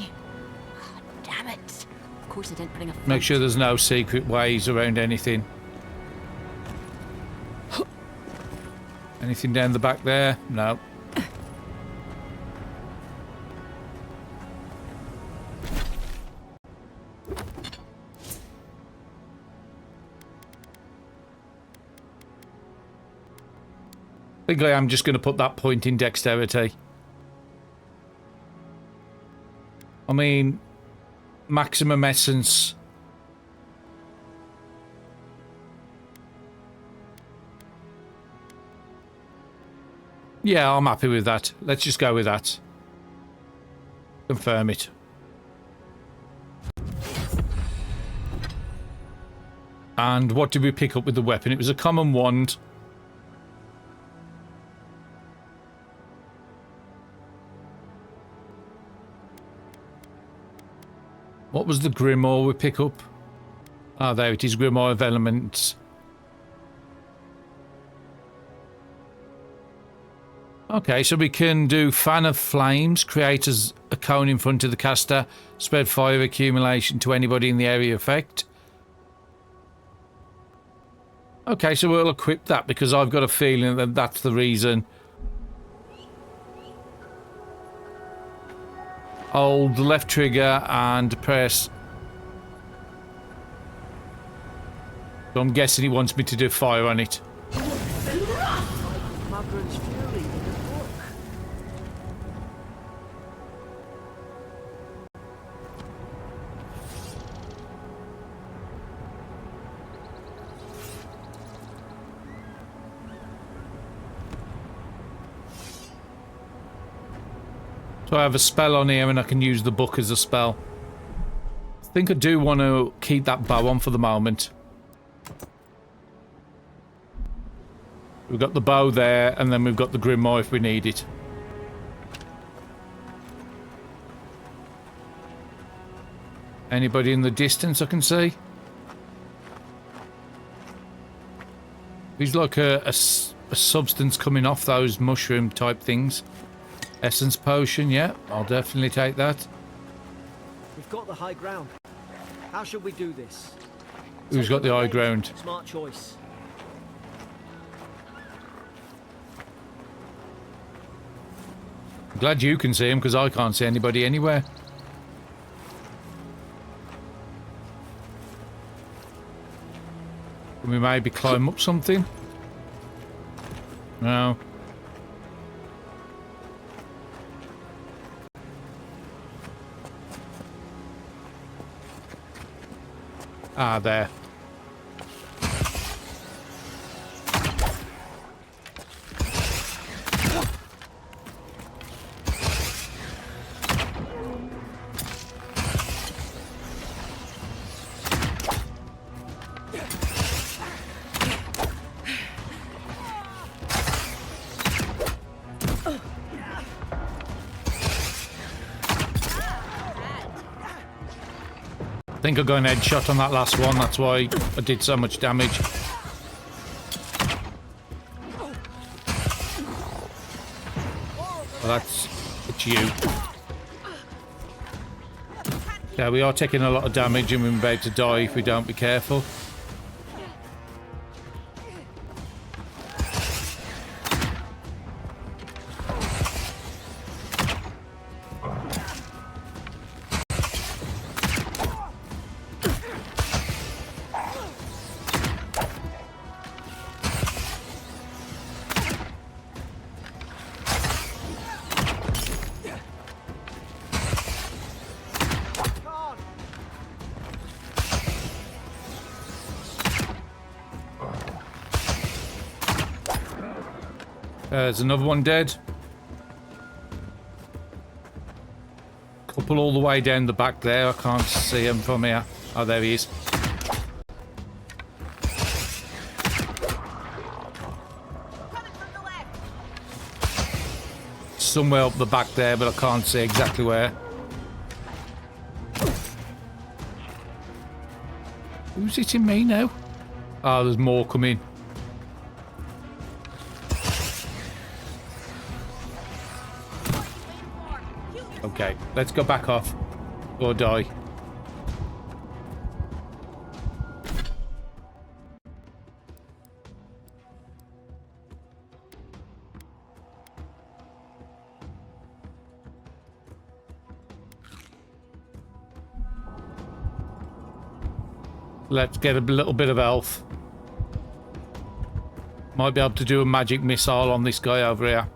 Oh, damn it. Of course I didn't bring a flint. Make sure there's no secret ways around anything. Anything down the back there? No. I think I am just going to put that point in dexterity. I mean, maximum essence. Yeah, I'm happy with that. Let's just go with that. Confirm it. And what did we pick up with the weapon? It was a common wand. What was the grimoire we pick up? Ah, there it is, grimoire of elements. Okay, so we can do fan of flames, create as a cone in front of the caster, spread fire accumulation to anybody in the area effect. Okay, so we'll equip that because I've got a feeling that that's the reason. Hold the left trigger and press. So I'm guessing he wants me to do fire on it. Mugren's Fury in the book. So I have a spell on here and I can use the book as a spell. I think I do want to keep that bow on for the moment. We've got the bow there and then we've got the grimoire if we need it. Anybody in the distance I can see? There's like a substance coming off those mushroom type things. Essence potion, yeah, I'll definitely take that. We've got the high ground. How should we do this? Who's Take got the on high range. ground? Smart choice. I'm glad you can see him because I can't see anybody anywhere. Can we maybe climb up something? No. Ah, there. I think I got an headshot on that last one, that's why I did so much damage. Well, it's you. Yeah, we are taking a lot of damage and we're about to die if we don't be careful. There's another one dead. Couple all the way down the back there. I can't see him from here. Oh, there he is. Somewhere up the back there, but I can't see exactly where. Who's hitting me now? Oh, there's more coming. Okay, let's go back off or die. Let's get a little bit of health. Might be able to do a magic missile on this guy over here.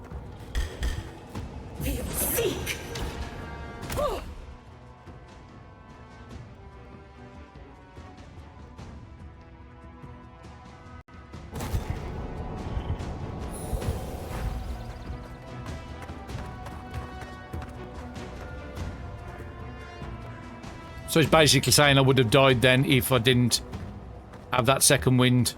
So it's basically saying I would have died then if I didn't have that second wind.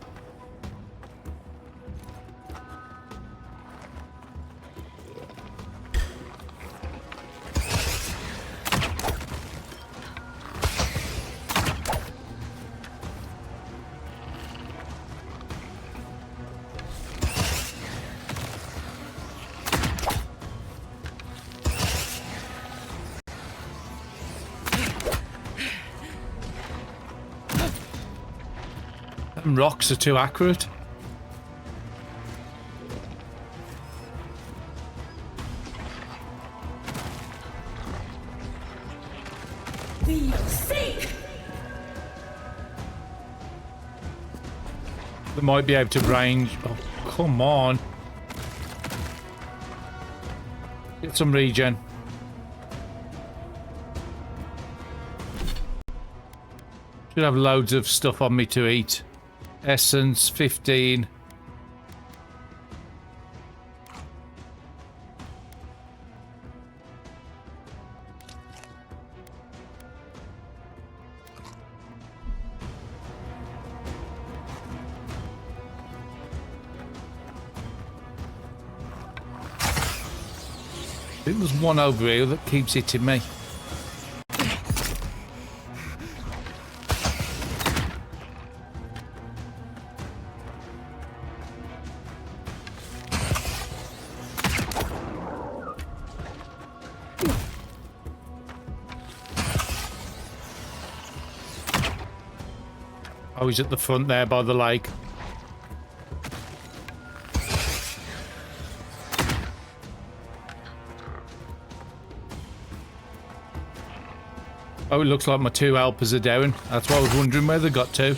Rocks are too accurate. We sink. They might be able to range. Oh, come on. Get some regen. Should have loads of stuff on me to eat. Essence 15. I think there's one over here that keeps hitting me. Oh, he's at the front there by the lake. Oh, it looks like my 2 helpers are down. That's why I was wondering where they got to.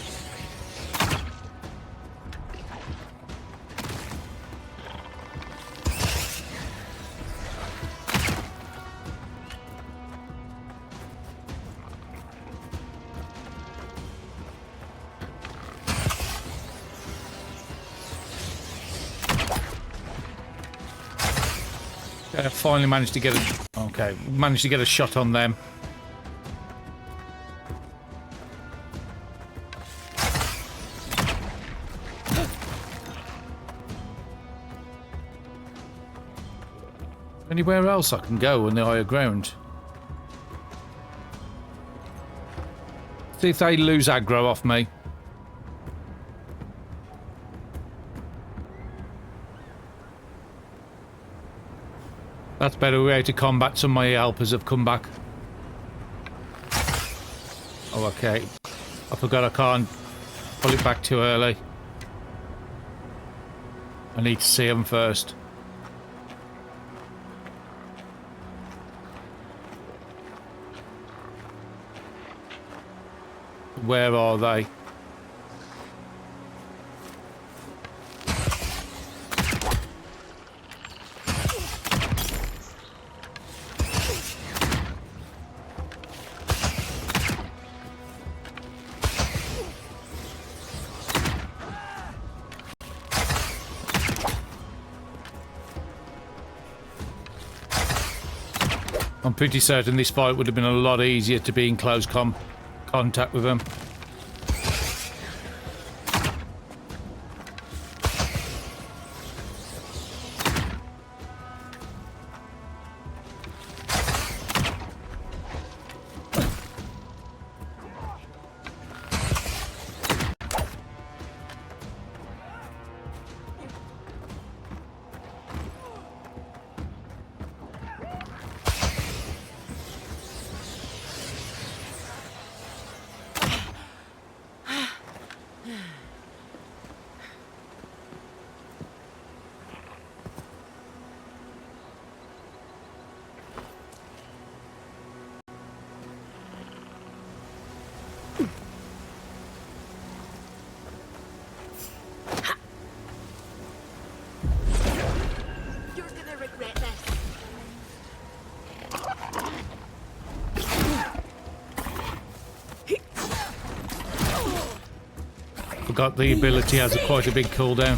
Finally managed to get a... Okay, managed to get a shot on them. Anywhere else I can go on the higher ground? See if they lose aggro off me. That's a better way to combat some of my helpers have come back. Oh, okay. I forgot I can't pull it back too early. I need to see them first. Where are they? I'm pretty certain this fight would have been a lot easier to be in close contact with them. Forgot the ability has quite a big cooldown.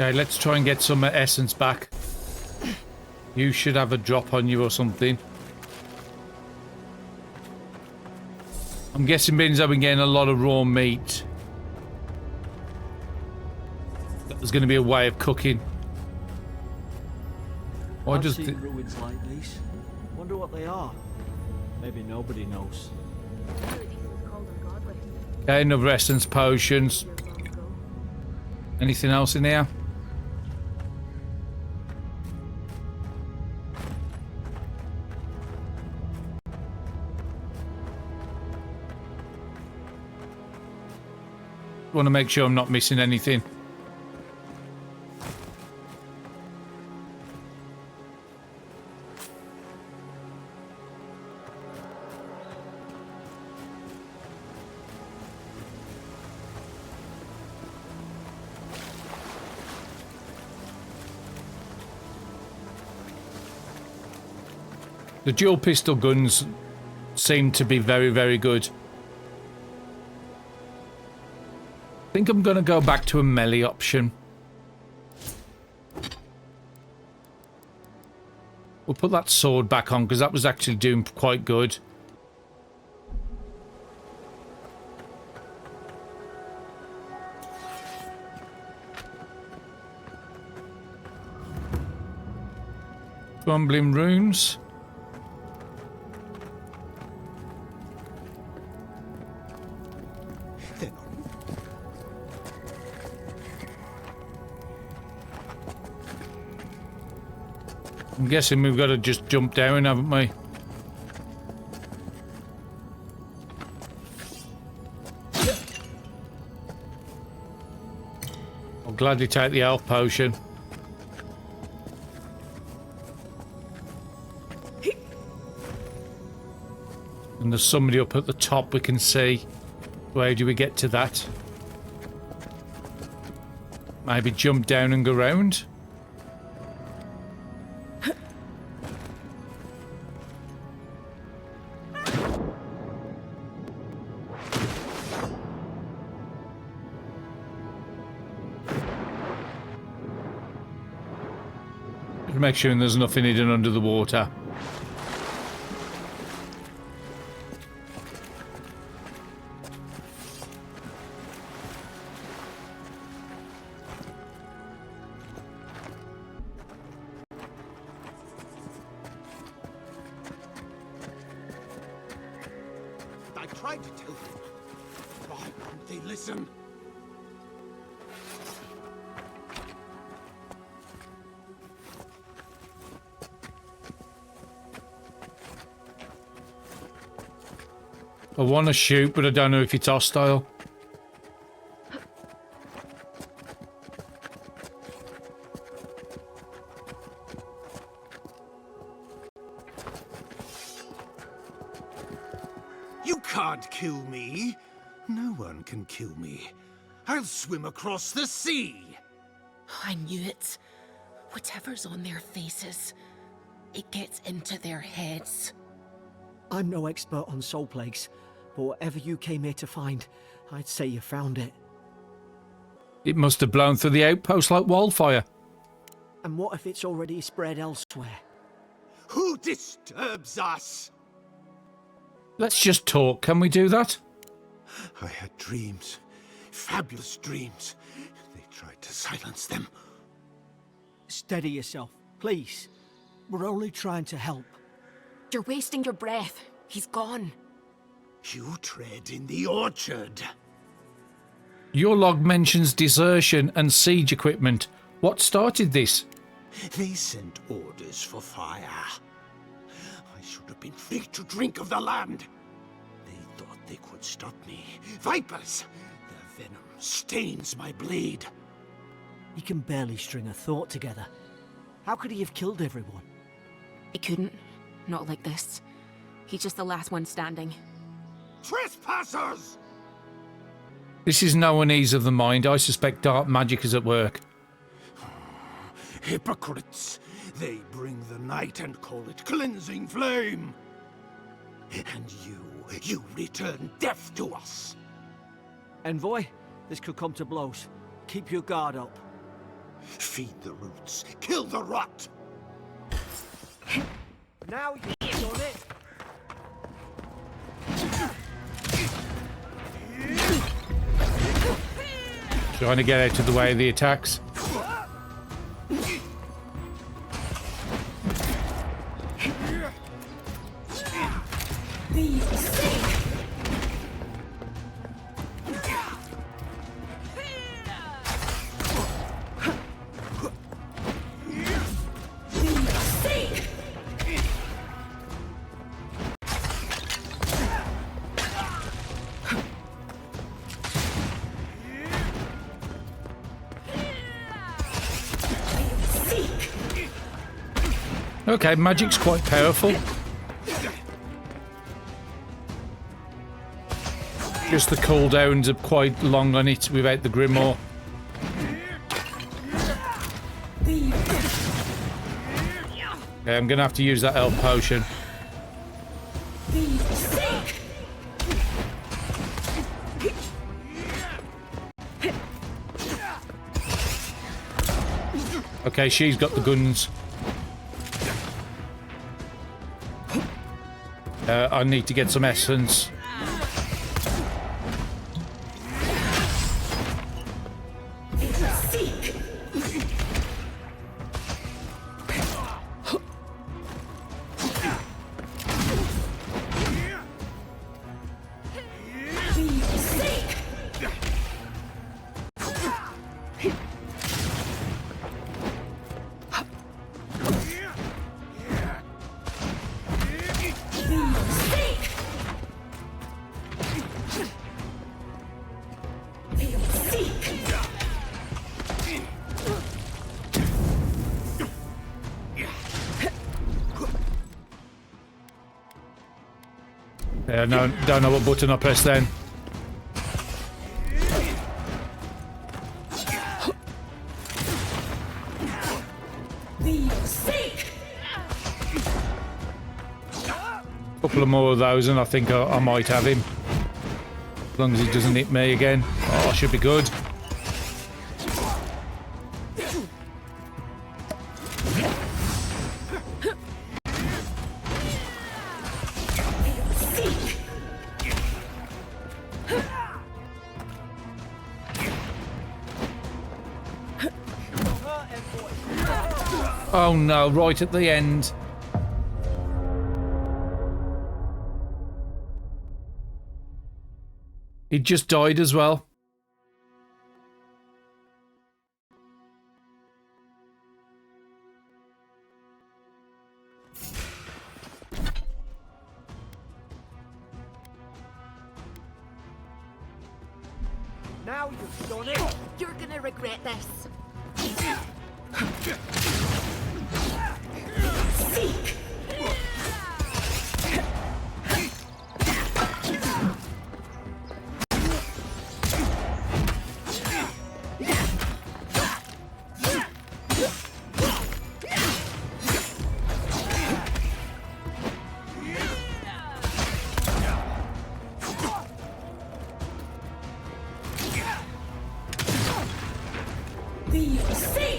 Okay, let's try and get some essence back. You should have a drop on you or something. I'm guessing being I've been getting a lot of raw meat. There's going to be a way of cooking. Or I've just seen ruins like these. Wonder what they are. Maybe nobody knows. Okay, enough essence potions. Anything else in here? Want to make sure I'm not missing anything. The dual pistol guns seem to be very, very good. I think I'm going to go back to a melee option. We'll put that sword back on because that was actually doing quite good. Rumbling runes. I'm guessing we've got to just jump down, haven't we? I'll gladly take the health potion. And there's somebody up at the top we can see. Where do we get to that? Maybe jump down and go round? Make sure there's nothing hidden under the water. I tried to tell them. Why won't they listen? I want to shoot, but I don't know if it's hostile. You can't kill me. No one can kill me. I'll swim across the sea. I knew it. Whatever's on their faces, it gets into their heads. I'm no expert on soul plagues, but whatever you came here to find, I'd say you found it. It must have blown through the outpost like wildfire. And what if it's already spread elsewhere? Who disturbs us? Let's just talk. Can we do that? I had dreams. Fabulous dreams. They tried to silence them. Steady yourself, please. We're only trying to help. You're wasting your breath. He's gone. You tread in the orchard. Your log mentions desertion and siege equipment. What started this? They sent orders for fire. I should have been free to drink of the land. They thought they could stop me. Vipers! Their venom stains my blade. He can barely string a thought together. How could he have killed everyone? He couldn't. Not like this. He's just the last one standing. Trespassers! This is no unease of the mind. I suspect dark magic is at work. Hypocrites! They bring the night and call it cleansing flame. And you return death to us. Envoy, this could come to blows. Keep your guard up. Feed the roots, kill the rot. Now you've done it! Trying to get out of the way of the attacks. Okay, magic's quite powerful. Just the cooldowns are quite long on it without the Grimoire. Okay, I'm gonna have to use that health potion. Okay, she's got the guns. I need to get some essence. Yeah, no, don't know what button I pressed then. Couple of more of those and I think I might have him. As long as he doesn't hit me again. Oh, I should be good. Oh no, right at the end. He just died as well. Now you've done it. You're gonna regret this. Seek! Seek!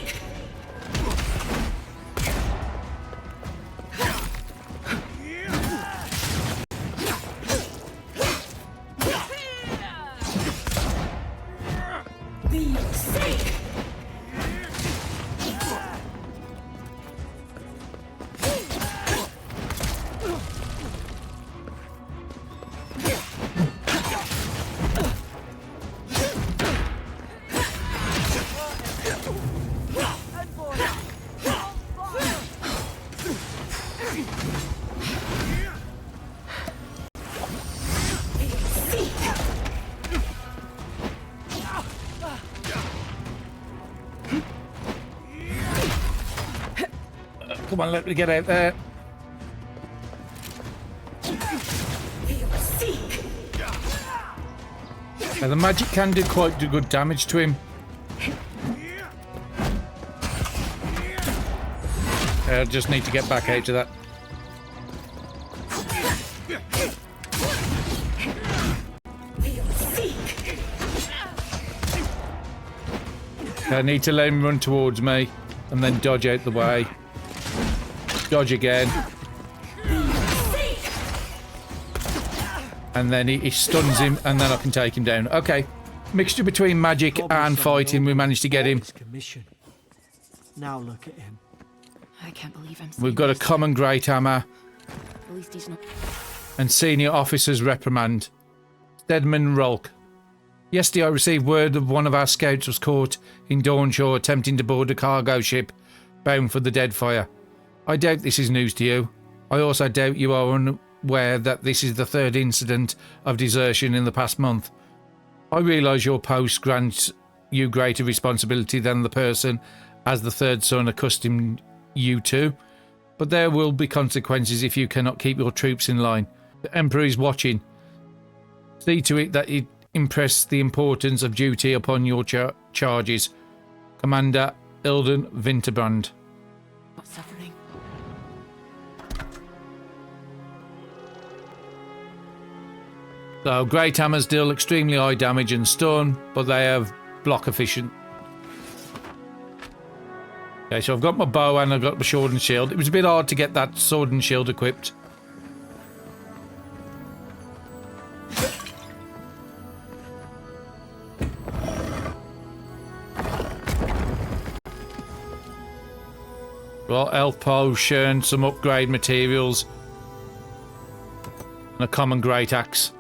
Come on, let me get out there. Now, the magic can do quite good damage to him. I just need to get back out of that. I need to let him run towards me and then dodge out the way. Dodge again. And then he stuns him and then I can take him down. Okay. Mixture between magic and fighting. We managed to get him. Commission. Now look at him. I can't believe I'm We've got a common great hammer. At least he's not. And senior officer's reprimand. Stedman Rolk. Yesterday I received word that one of our scouts was caught in Dawnshore attempting to board a cargo ship bound for the Deadfire. I doubt this is news to you. I also doubt you are unaware that this is the third incident of desertion in the past month. I realise your post grants you greater responsibility than the person as the third son accustomed you to, but there will be consequences if you cannot keep your troops in line. The Emperor is watching. See to it that you impress the importance of duty upon your charges. Commander Ilden Winterbrand. Not suffering. So, Great Hammers deal extremely high damage and stun, but they have block efficient. Okay, so I've got my bow and I've got my sword and shield. It was a bit hard to get that sword and shield equipped. Well, health potion, some upgrade materials, and a common great axe.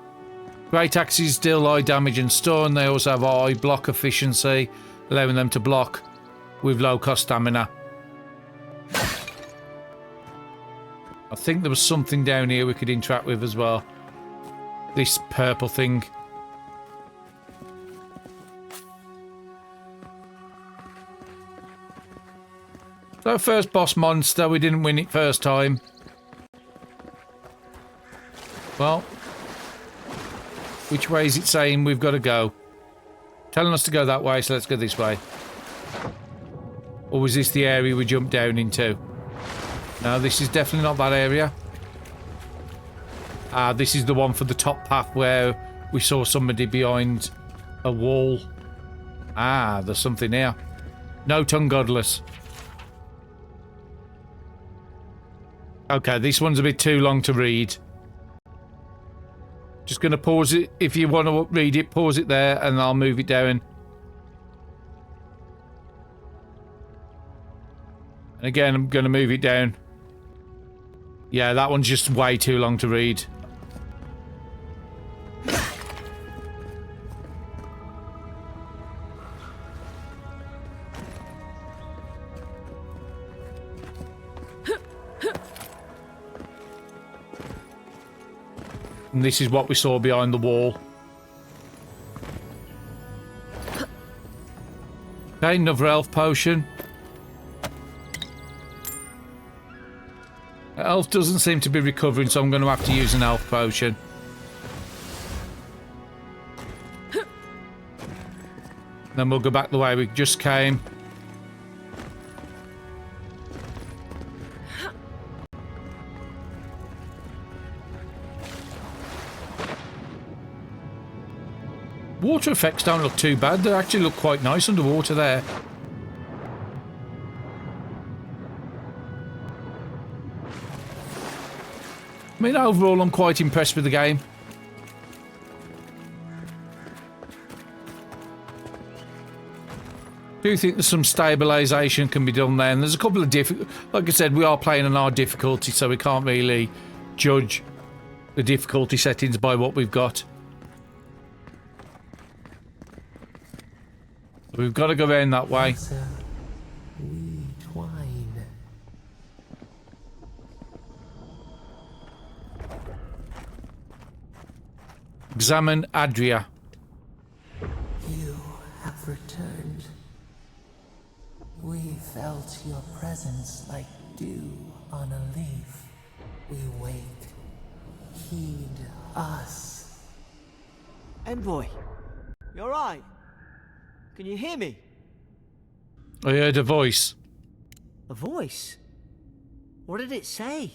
Great axes deal high damage and stun. They also have high block efficiency, allowing them to block with low cost stamina. I think there was something down here we could interact with as well. This purple thing. So first boss monster, we didn't win it first time. Well, which way is it saying we've got to go? Telling us to go that way, so let's go this way. Or was this the area we jumped down into? No, this is definitely not that area. Ah, this is the one for the top path where we saw somebody behind a wall. Ah, there's something here. Note ungodless. Okay, this one's a bit too long to read. Just going to pause it. If you want to read it, pause it there and I'll move it down. And again, I'm going to move it down. Yeah, that one's just way too long to read. And this is what we saw behind the wall. Okay, another health potion. Health doesn't seem to be recovering, so I'm going to have to use an health potion. Then we'll go back the way we just came. Water effects don't look too bad. They actually look quite nice underwater there. I mean, overall, I'm quite impressed with the game. I do think there's some stabilisation can be done there, and there's a couple of like I said, we are playing on our difficulty, so we can't really judge the difficulty settings by what we've got. We've got to go around that way. We twine. Examine Adria. You have returned. We felt your presence like dew on a leaf. We wait. Heed us. Envoy, you alright? Can you hear me? I heard a voice. A voice? What did it say?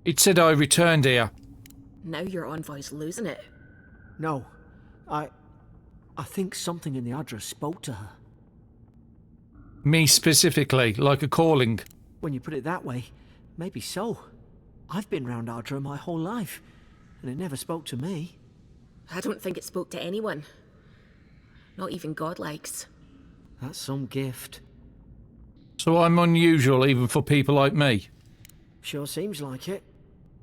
It said I returned here. Now your envoy's losing it. No. I think something in the Adra spoke to her. Me specifically, like a calling. When you put it that way, maybe so. I've been round Adra my whole life, and it never spoke to me. I don't think it spoke to anyone. Not even godlikes. That's some gift. So I'm unusual even for people like me. Sure seems like it.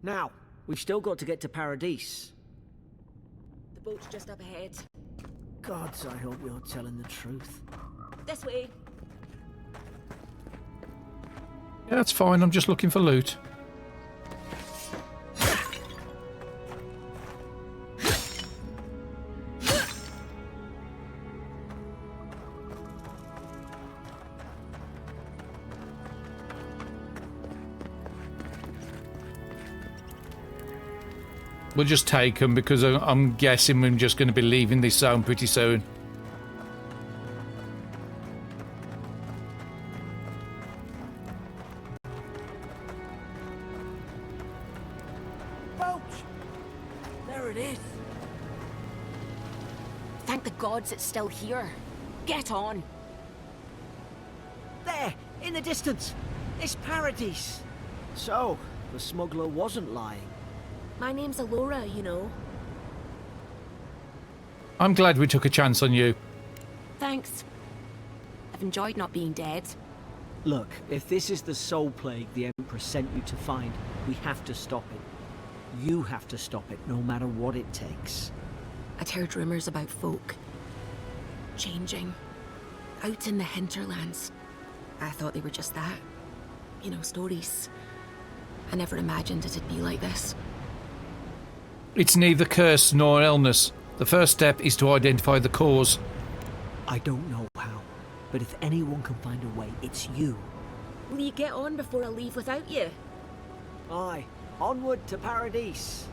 Now, we've still got to get to Paradise. The boat's just up ahead. Gods, I hope you're telling the truth. This way. Yeah, that's fine. I'm just looking for loot. We'll just take them because I'm guessing we're just going to be leaving this zone pretty soon. Boat! There it is. Thank the gods it's still here. Get on. There! In the distance! It's Paradise! So, the smuggler wasn't lying. My name's Eora, you know. I'm glad we took a chance on you. Thanks. I've enjoyed not being dead. Look, if this is the soul plague the Emperor sent you to find, we have to stop it. You have to stop it, no matter what it takes. I'd heard rumours about folk changing out in the hinterlands. I thought they were just that. You know, stories. I never imagined it'd be like this. It's neither curse nor illness. The first step is to identify the cause. I don't know how, but if anyone can find a way, it's you. Will you get on before I leave without you? Aye, onward to Paradise.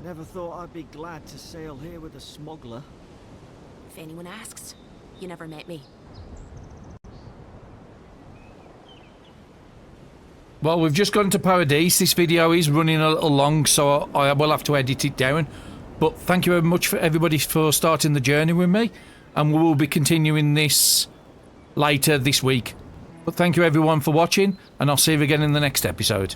Never thought I'd be glad to sail here with a smuggler. If anyone asks, you never met me. Well, we've just gone to Paradise. This video is running a little long, so I will have to edit it down. But thank you very much for everybody for starting the journey with me. And we will be continuing this later this week. But thank you everyone for watching, and I'll see you again in the next episode.